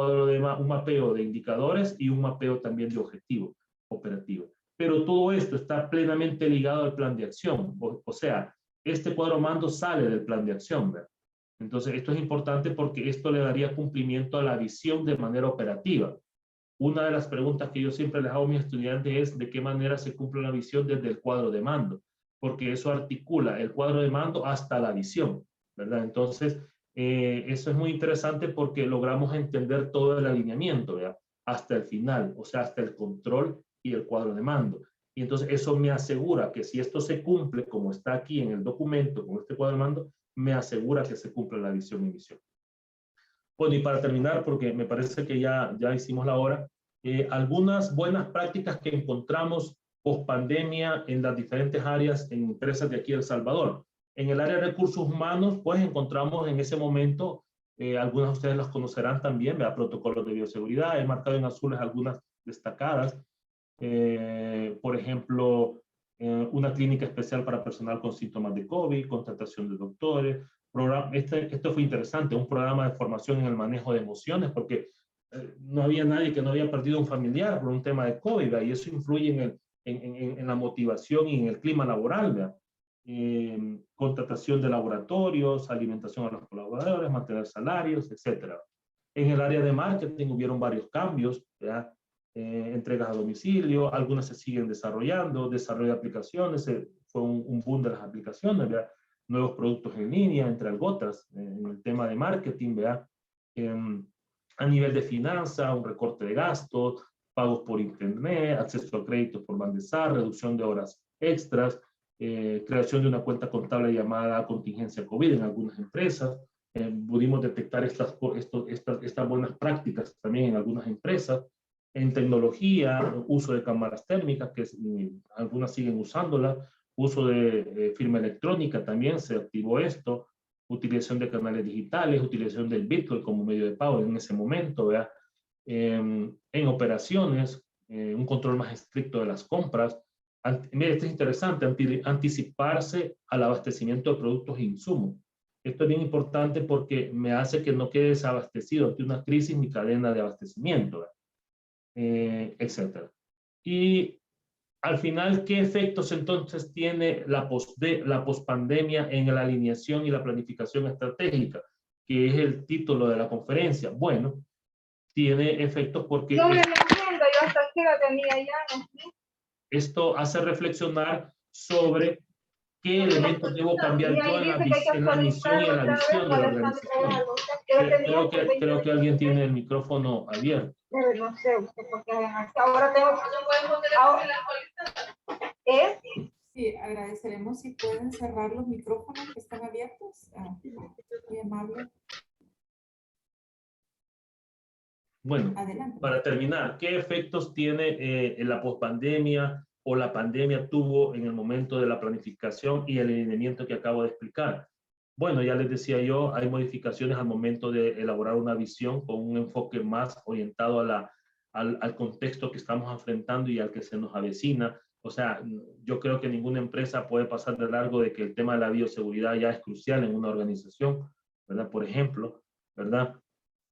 mapeo de indicadores y un mapeo también de objetivos operativos. Pero todo esto está plenamente ligado al plan de acción, o sea, este cuadro de mando sale del plan de acción, ¿verdad? Entonces, esto es importante porque esto le daría cumplimiento a la visión de manera operativa. Una de las preguntas que yo siempre les hago a mis estudiantes es de qué manera se cumple la visión desde el cuadro de mando, porque eso articula el cuadro de mando hasta la visión, ¿verdad? Entonces, eso es muy interesante porque logramos entender todo el alineamiento, ¿verdad? Hasta el final, o sea, hasta el control y el cuadro de mando. Y entonces eso me asegura que si esto se cumple como está aquí en el documento, con este cuadro de mando, me asegura que se cumple la visión y misión. Bueno, y para terminar, porque me parece que ya hicimos la hora, algunas buenas prácticas que encontramos post pandemia en las diferentes áreas en empresas de aquí de El Salvador. En el área de recursos humanos, pues encontramos en ese momento, algunas de ustedes las conocerán también, ¿verdad? Protocolos de bioseguridad, he marcado en azules algunas destacadas. Por ejemplo, una clínica especial para personal con síntomas de COVID, contratación de doctores. Esto fue interesante, un programa de formación en el manejo de emociones, porque no había nadie que no había perdido un familiar por un tema de COVID, ¿verdad? Y eso influye en la motivación y en el clima laboral, ¿verdad? Contratación de laboratorios, alimentación a los colaboradores, mantener salarios, etc. En el área de marketing hubieron varios cambios, ¿verdad? Entregas a domicilio, algunas se siguen desarrollando, desarrollo de aplicaciones, fue un boom de las aplicaciones, ¿verdad? Nuevos productos en línea, entre otras, en el tema de marketing, ¿verdad? A nivel de finanzas, un recorte de gastos, pagos por internet, acceso a créditos por Bandesar, reducción de horas extras, creación de una cuenta contable llamada contingencia COVID en algunas empresas. Pudimos detectar estas buenas prácticas también en algunas empresas. En tecnología, uso de cámaras térmicas, que algunas siguen usándolas, uso de firma electrónica también se activó esto, utilización de canales digitales, utilización del Bitcoin como medio de pago en ese momento, ¿verdad? en operaciones, un control más estricto de las compras. Mira, esto es interesante, anticiparse al abastecimiento de productos e insumos. Esto es bien importante porque me hace que no quede desabastecido ante una crisis mi cadena de abastecimiento, etcétera. Y al final, ¿qué efectos entonces tiene la pospandemia en la alineación y la planificación estratégica? Que es el título de la conferencia. Bueno, tiene efectos porque no me lo entiendo, yo hasta aquí la tenía ya. esto hace reflexionar sobre qué elementos debo cambiar Y yo ahí en la, dice que hay que en la misión y en la actualizarlo otra visión vez, de la cuáles son organización. todas Creo que alguien tiene el micrófono abierto. no sé, usted por qué ahora tengo ahora, Sí, agradeceremos si pueden cerrar los micrófonos que están abiertos. Muy amable. Bueno, Adelante. para terminar, ¿qué efectos tiene la pospandemia o la pandemia tuvo en el momento de la planificación y el alineamiento que acabo de explicar? Bueno, ya les decía yo, hay modificaciones al momento de elaborar una visión con un enfoque más orientado a al contexto que estamos enfrentando y al que se nos avecina. O sea, yo creo que ninguna empresa puede pasar de largo de que el tema de la bioseguridad ya es crucial en una organización, ¿verdad? Por ejemplo, ¿verdad?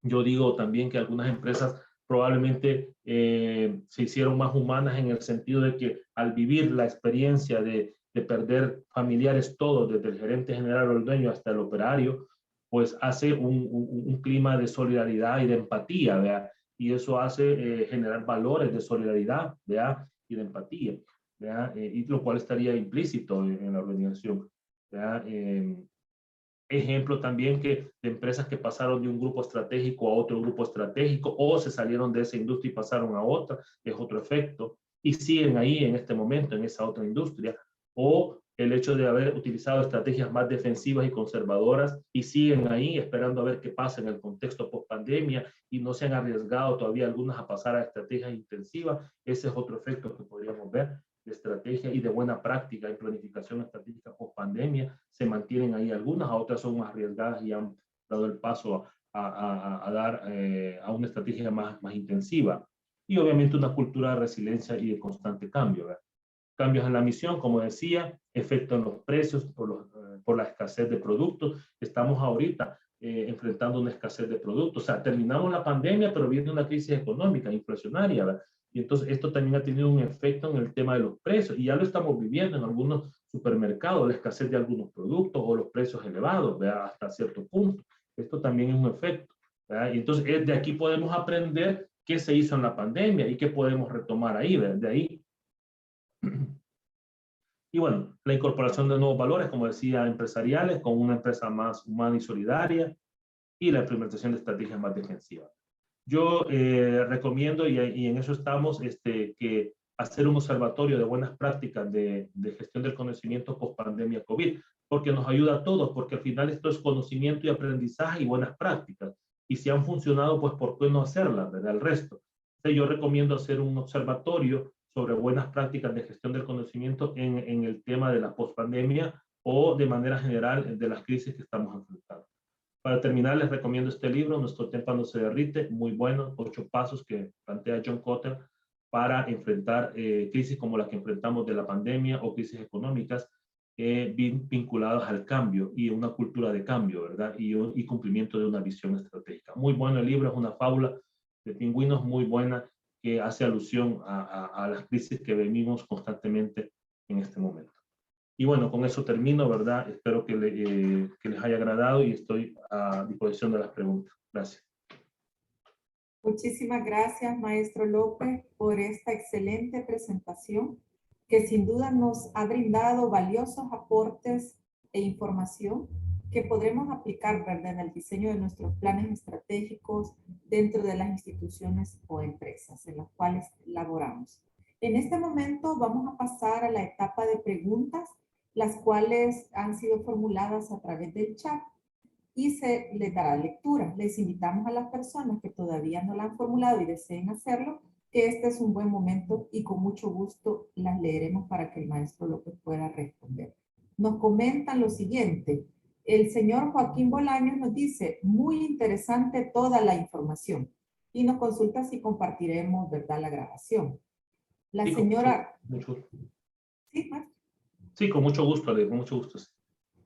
Yo digo también que algunas empresas probablemente se hicieron más humanas en el sentido de que al vivir la experiencia de perder familiares todos, desde el gerente general o el dueño hasta el operario, pues hace un clima de solidaridad y de empatía, ¿verdad? Y eso hace generar valores de solidaridad, ¿verdad? Y de empatía, ¿verdad? Y lo cual estaría implícito en la organización, ¿verdad? Ejemplo también que de empresas que pasaron de un grupo estratégico a otro grupo estratégico o se salieron de esa industria y pasaron a otra, es otro efecto, y siguen ahí en este momento en esa otra industria, o el hecho de haber utilizado estrategias más defensivas y conservadoras y siguen ahí esperando a ver qué pasa en el contexto post pandemia y no se han arriesgado todavía algunas a pasar a estrategias intensivas. Ese es otro efecto que podríamos ver de estrategia y de buena práctica en planificación estratégica post pandemia. Se mantienen ahí algunas, a otras son más arriesgadas y han dado el paso a dar a una estrategia más intensiva. Y obviamente una cultura de resiliencia y de constante cambio, ¿verdad? Cambios en la misión, como decía, efecto en los precios por la escasez de productos. Estamos ahorita enfrentando una escasez de productos. O sea, terminamos la pandemia, pero viene una crisis económica, inflacionaria, ¿verdad? Y entonces esto también ha tenido un efecto en el tema de los precios. Y ya lo estamos viviendo en algunos supermercados, la escasez de algunos productos o los precios elevados, ¿verdad? Hasta cierto punto. Esto también es un efecto, ¿verdad? Y entonces de aquí podemos aprender qué se hizo en la pandemia y qué podemos retomar ahí, ¿verdad? De ahí. Y bueno, la incorporación de nuevos valores, como decía, empresariales, con una empresa más humana y solidaria, y la implementación de estrategias más defensivas. Yo recomiendo, y en eso estamos, que hacer un observatorio de buenas prácticas de gestión del conocimiento post pandemia COVID, porque nos ayuda a todos, porque al final esto es conocimiento y aprendizaje y buenas prácticas. Y si han funcionado, pues ¿por qué no hacerlas, verdad? El resto. Entonces, yo recomiendo hacer un observatorio sobre buenas prácticas de gestión del conocimiento en el tema de la pospandemia o de manera general de las crisis que estamos enfrentando. Para terminar, les recomiendo este libro, Nuestro témpano se derrite, muy bueno, 8 pasos que plantea John Kotter para enfrentar crisis como la que enfrentamos de la pandemia o crisis económicas vinculadas al cambio y una cultura de cambio, ¿verdad? Y cumplimiento de una visión estratégica. Muy bueno el libro, es una fábula de pingüinos muy buena que hace alusión a las crisis que vivimos constantemente en este momento. Y bueno, con eso termino, ¿verdad? Espero que les haya agradado y estoy a disposición de las preguntas. Gracias. Muchísimas gracias, maestro López, por esta excelente presentación que sin duda nos ha brindado valiosos aportes e información que podremos aplicar, ¿verdad?, en el diseño de nuestros planes estratégicos dentro de las instituciones o empresas en las cuales laboramos. En este momento vamos a pasar a la etapa de preguntas, las cuales han sido formuladas a través del chat y se les dará lectura. Les invitamos a las personas que todavía no la han formulado y deseen hacerlo, que este es un buen momento y con mucho gusto las leeremos para que el maestro López pueda responder. Nos comentan lo siguiente. El señor Joaquín Bolaños nos dice, muy interesante toda la información. y nos consulta si compartiremos, ¿verdad?, la grabación. La Sí, señora... mucho, ¿Sí, maestro? sí, con mucho gusto, Ale, con mucho gusto.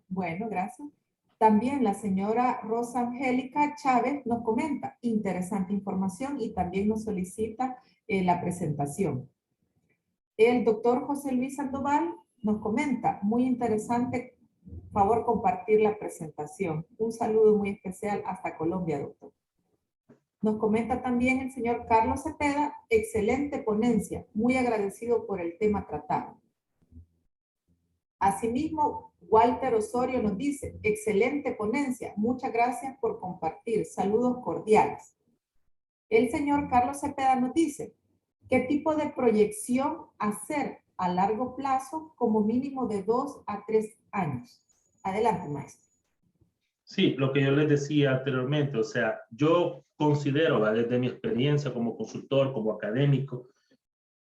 Bueno, gracias. También la señora Rosa Angélica Chávez nos comenta interesante información y también nos solicita la presentación. El doctor José Luis Sandoval nos comenta, muy interesante, favor compartir la presentación. Un saludo muy especial hasta Colombia, doctor. Nos comenta también el señor Carlos Cepeda, excelente ponencia, muy agradecido por el tema tratado. Asimismo, Walter Osorio nos dice, excelente ponencia, muchas gracias por compartir, saludos cordiales. El señor Carlos Cepeda nos dice, ¿qué tipo de proyección hacer a largo plazo como mínimo de 2 a 3 años? Adelante, maestro. Sí, lo que yo les decía anteriormente, o sea, yo considero, ¿verdad?, desde mi experiencia como consultor, como académico,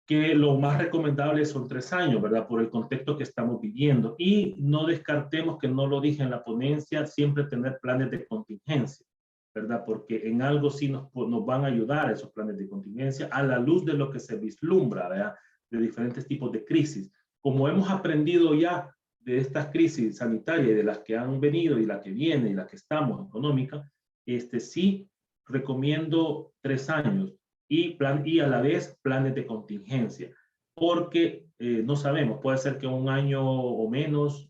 que lo más recomendable son 3 años, ¿verdad? Por el contexto que estamos viviendo. Y no descartemos, que no lo dije en la ponencia, siempre tener planes de contingencia, ¿verdad? Porque en algo sí nos van a ayudar esos planes de contingencia a la luz de lo que se vislumbra, ¿verdad?, de diferentes tipos de crisis. Como hemos aprendido ya de estas crisis sanitarias y de las que han venido y la que viene y la que estamos económica, sí recomiendo 3 años. Y a la vez planes de contingencia, porque no sabemos, puede ser que un año o menos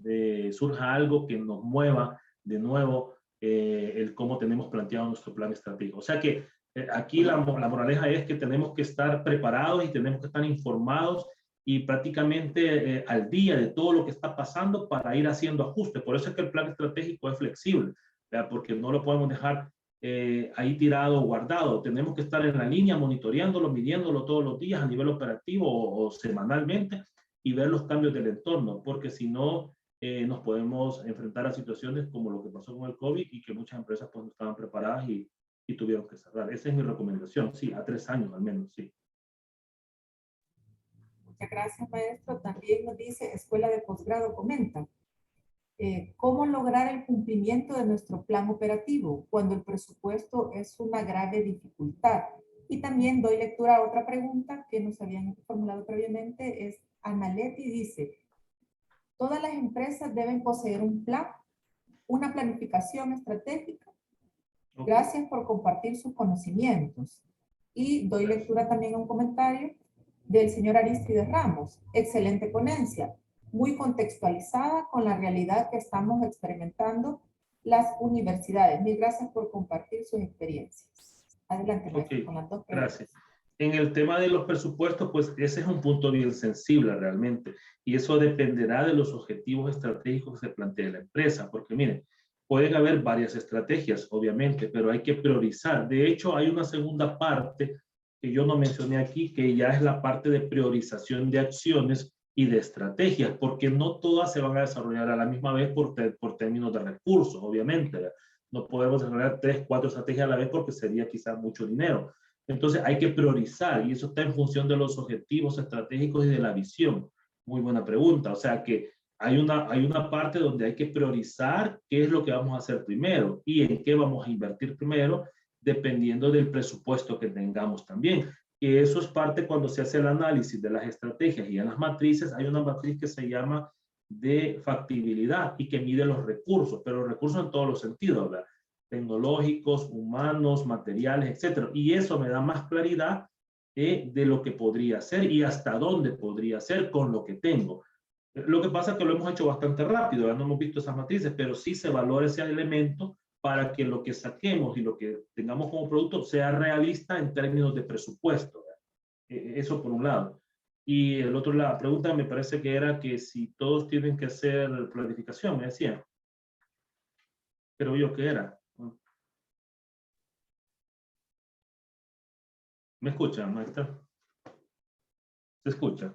surja algo que nos mueva de nuevo el cómo tenemos planteado nuestro plan estratégico. O sea que aquí la moraleja es que tenemos que estar preparados y tenemos que estar informados y prácticamente al día de todo lo que está pasando para ir haciendo ajustes. Por eso es que el plan estratégico es flexible, ¿verdad?, porque no lo podemos dejar ahí tirado o guardado. Tenemos que estar en la línea monitoreándolo, midiéndolo todos los días a nivel operativo o semanalmente y ver los cambios del entorno, porque si no nos podemos enfrentar a situaciones como lo que pasó con el COVID y que muchas empresas pues no estaban preparadas y tuvieron que cerrar. Esa es mi recomendación, sí, a 3 años al menos, sí. Muchas gracias, maestro. También nos dice, Escuela de Posgrado comenta, ¿cómo lograr el cumplimiento de nuestro plan operativo cuando el presupuesto es una grave dificultad? Y también doy lectura a otra pregunta que nos habían formulado previamente, es Analetti dice, ¿todas las empresas deben poseer un plan, una planificación estratégica? Gracias por compartir sus conocimientos. Y doy lectura también a un comentario del señor Aristides Ramos. Excelente ponencia, muy contextualizada con la realidad que estamos experimentando las universidades. Mil gracias por compartir sus experiencias. Adelante, maestro, con las dos preguntas. Gracias. En el tema de los presupuestos, pues ese es un punto bien sensible realmente, y eso dependerá de los objetivos estratégicos que se plantee la empresa, porque miren, pueden haber varias estrategias, obviamente, pero hay que priorizar. De hecho, hay una segunda parte que yo no mencioné aquí, que ya es la parte de priorización de acciones y de estrategias, porque no todas se van a desarrollar a la misma vez por términos de recursos, obviamente. No podemos desarrollar 3, 4 estrategias a la vez porque sería quizás mucho dinero. Entonces hay que priorizar y eso está en función de los objetivos estratégicos y de la visión. Muy buena pregunta. O sea que hay una parte donde hay que priorizar qué es lo que vamos a hacer primero y en qué vamos a invertir primero, dependiendo del presupuesto que tengamos también. Y eso es parte cuando se hace el análisis de las estrategias y en las matrices hay una matriz que se llama de factibilidad y que mide los recursos, pero los recursos en todos los sentidos, ¿verdad? Tecnológicos, humanos, materiales, etcétera. Y eso me da más claridad de lo que podría hacer y hasta dónde podría hacer con lo que tengo. Lo que pasa es que lo hemos hecho bastante rápido, ya no hemos visto esas matrices, pero sí se valora ese elemento para que lo que saquemos y lo que tengamos como producto sea realista en términos de presupuesto. Eso por un lado. Y el otro, la pregunta me parece que era que si todos tienen que hacer planificación, me decían. Creo yo que era. ¿Me escuchan, maestra? ¿Se escucha?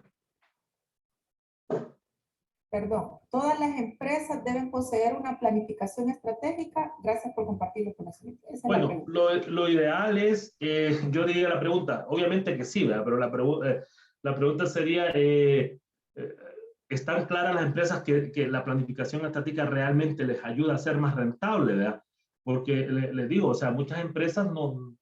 Perdón, todas las empresas deben poseer una planificación estratégica. Gracias por compartir los conocimientos. Esa Bueno, es la lo ideal es, yo diría la pregunta, obviamente que sí, ¿verdad? Pero la pregunta sería, ¿están claras las empresas que la planificación estratégica realmente les ayuda a ser más rentable, ¿verdad? Porque les digo, o sea, muchas empresas no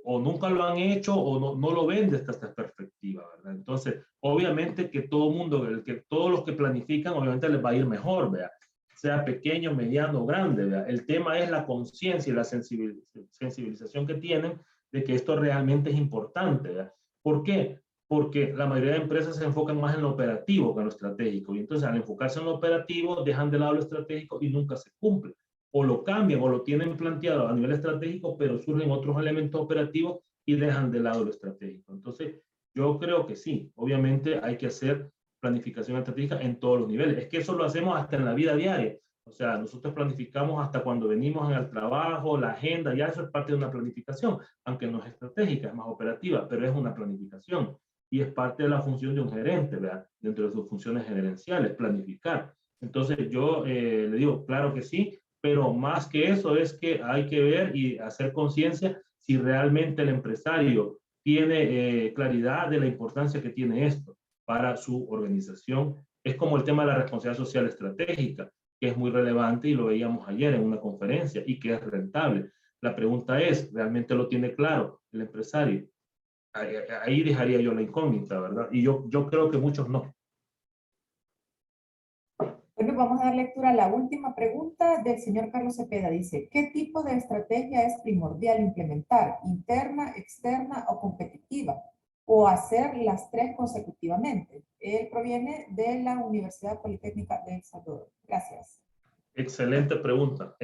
o nunca lo han hecho o no lo ven desde esta perspectiva, ¿verdad? Entonces, obviamente que todo mundo, todos los que planifican, obviamente les va a ir mejor, ¿verdad? Sea pequeño, mediano o grande, ¿verdad? El tema es la conciencia y la sensibilización que tienen de que esto realmente es importante, ¿verdad? ¿Por qué? Porque la mayoría de empresas se enfocan más en lo operativo que en lo estratégico. Y entonces al enfocarse en lo operativo, dejan de lado lo estratégico y nunca se cumple. O lo cambian o lo tienen planteado a nivel estratégico, pero surgen otros elementos operativos y dejan de lado lo estratégico. Entonces, yo creo que sí, obviamente hay que hacer planificación estratégica en todos los niveles. Es que eso lo hacemos hasta en la vida diaria. O sea, nosotros planificamos hasta cuando venimos al trabajo, la agenda, ya eso es parte de una planificación, aunque no es estratégica, es más operativa, pero es una planificación. Y es parte de la función de un gerente, ¿verdad? Dentro de sus funciones gerenciales, planificar. Entonces yo le digo, claro que sí, pero más que eso es que hay que ver y hacer conciencia si realmente el empresario tiene claridad de la importancia que tiene esto para su organización. Es como el tema de la responsabilidad social estratégica, que es muy relevante y lo veíamos ayer en una conferencia y que es rentable. La pregunta es, ¿realmente lo tiene claro el empresario? Ahí dejaría yo la incógnita, ¿verdad? Y yo creo que muchos no. Bueno, vamos a dar lectura a la última pregunta del señor Carlos Cepeda. Dice, ¿qué tipo de estrategia es primordial implementar? ¿Interna, externa o competitiva? ¿O hacer las tres consecutivamente? Él proviene de la Universidad Politécnica de El Salvador. Gracias. Excelente pregunta,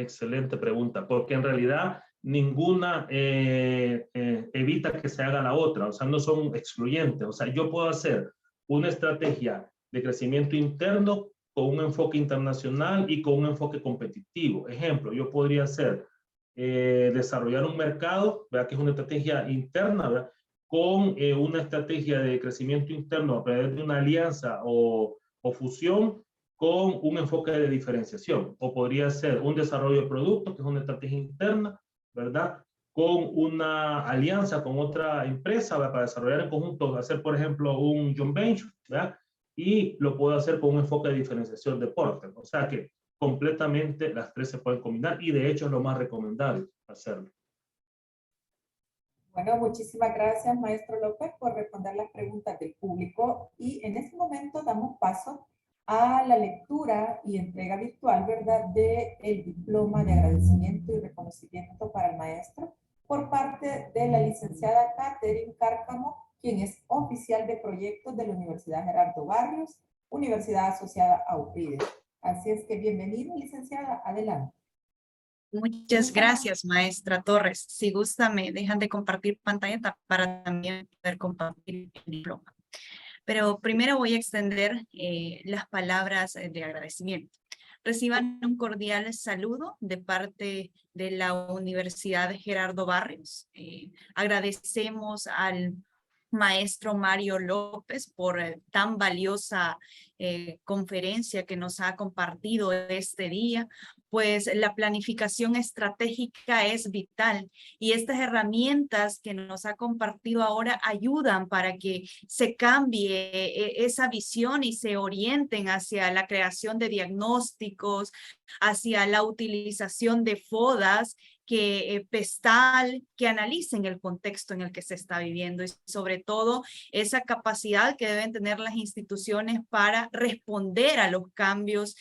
porque en realidad ninguna evita que se haga la otra, o sea, no son excluyentes. O sea, yo puedo hacer una estrategia de crecimiento interno con un enfoque internacional y con un enfoque competitivo. Ejemplo, yo podría hacer desarrollar un mercado, ¿verdad? Que es una estrategia interna, ¿verdad? Con una estrategia de crecimiento interno a través de una alianza o fusión con un enfoque de diferenciación. O podría ser un desarrollo de producto, que es una estrategia interna, ¿verdad? Con una alianza con otra empresa, ¿verdad? Para desarrollar en conjunto, hacer, por ejemplo, un joint venture, ¿verdad? Y lo puedo hacer con un enfoque de diferenciación de Porter. O sea que completamente las tres se pueden combinar y de hecho es lo más recomendable hacerlo. Bueno, muchísimas gracias, maestro López, por responder las preguntas del público. Y en este momento damos paso a la lectura y entrega virtual, ¿verdad?, del diploma de agradecimiento y reconocimiento para el maestro por parte de la licenciada Catherine Cárcamo, quien es oficial de proyectos de la Universidad Gerardo Barrios, Universidad asociada a UPIDE. Así es que bienvenida, licenciada, adelante. Muchas gracias, maestra Torres. Si gusta, me dejan de compartir pantalla para también poder compartir el diploma. Pero primero voy a extender las palabras de agradecimiento. Reciban un cordial saludo de parte de la Universidad Gerardo Barrios. Agradecemos al maestro Mario López por tan valiosa conferencia que nos ha compartido este día, pues la planificación estratégica es vital y estas herramientas que nos ha compartido ahora ayudan para que se cambie esa visión y se orienten hacia la creación de diagnósticos, hacia la utilización de FODAs, que analicen el contexto en el que se está viviendo y sobre todo esa capacidad que deben tener las instituciones para responder a los cambios,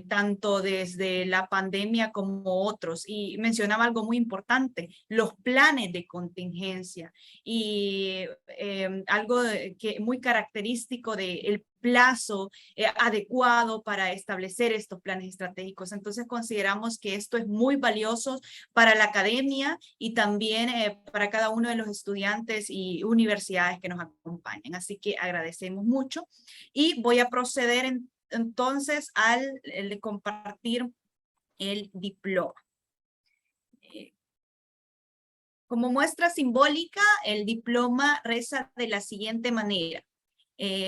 tanto desde la pandemia como otros. Y mencionaba algo muy importante, los planes de contingencia y algo que muy característico del plazo adecuado para establecer estos planes estratégicos. Entonces consideramos que esto es muy valioso para la academia y también para cada uno de los estudiantes y universidades que nos acompañan. Así que agradecemos mucho y voy a proceder entonces al compartir el diploma. Como muestra simbólica, el diploma reza de la siguiente manera.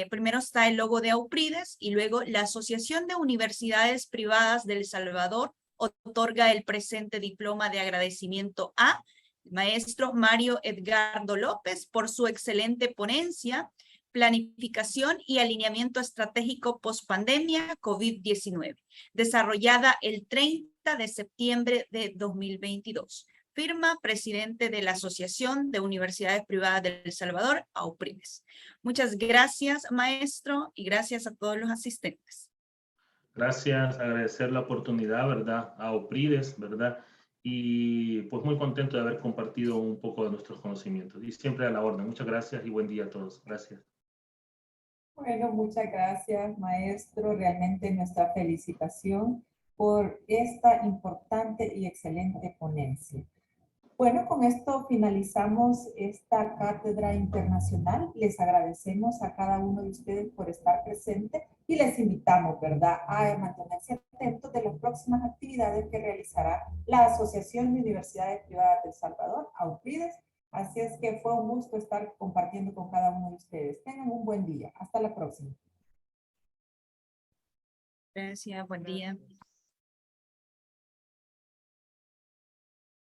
Primero está el logo de AUPRIDES y luego la Asociación de Universidades Privadas de El Salvador otorga el presente diploma de agradecimiento a maestro Mario Edgardo López por su excelente ponencia, planificación y alineamiento estratégico post-pandemia COVID-19, desarrollada el 30 de septiembre de 2022. Firma presidente de la Asociación de Universidades Privadas de El Salvador, AUPRIDES. Muchas gracias, maestro, y gracias a todos los asistentes. Gracias, agradecer la oportunidad, ¿verdad? A AUPRIDES, ¿verdad? Y pues muy contento de haber compartido un poco de nuestros conocimientos. Y siempre a la orden. Muchas gracias y buen día a todos. Gracias. Bueno, muchas gracias, maestro. Realmente nuestra felicitación por esta importante y excelente ponencia. Bueno, con esto finalizamos esta cátedra internacional. Les agradecemos a cada uno de ustedes por estar presente y les invitamos, ¿verdad?, a mantenerse atentos de las próximas actividades que realizará la Asociación de Universidades Privadas de El Salvador, AUPRIDES. Así es que fue un gusto estar compartiendo con cada uno de ustedes. Tengan un buen día. Hasta la próxima. Gracias, buen día.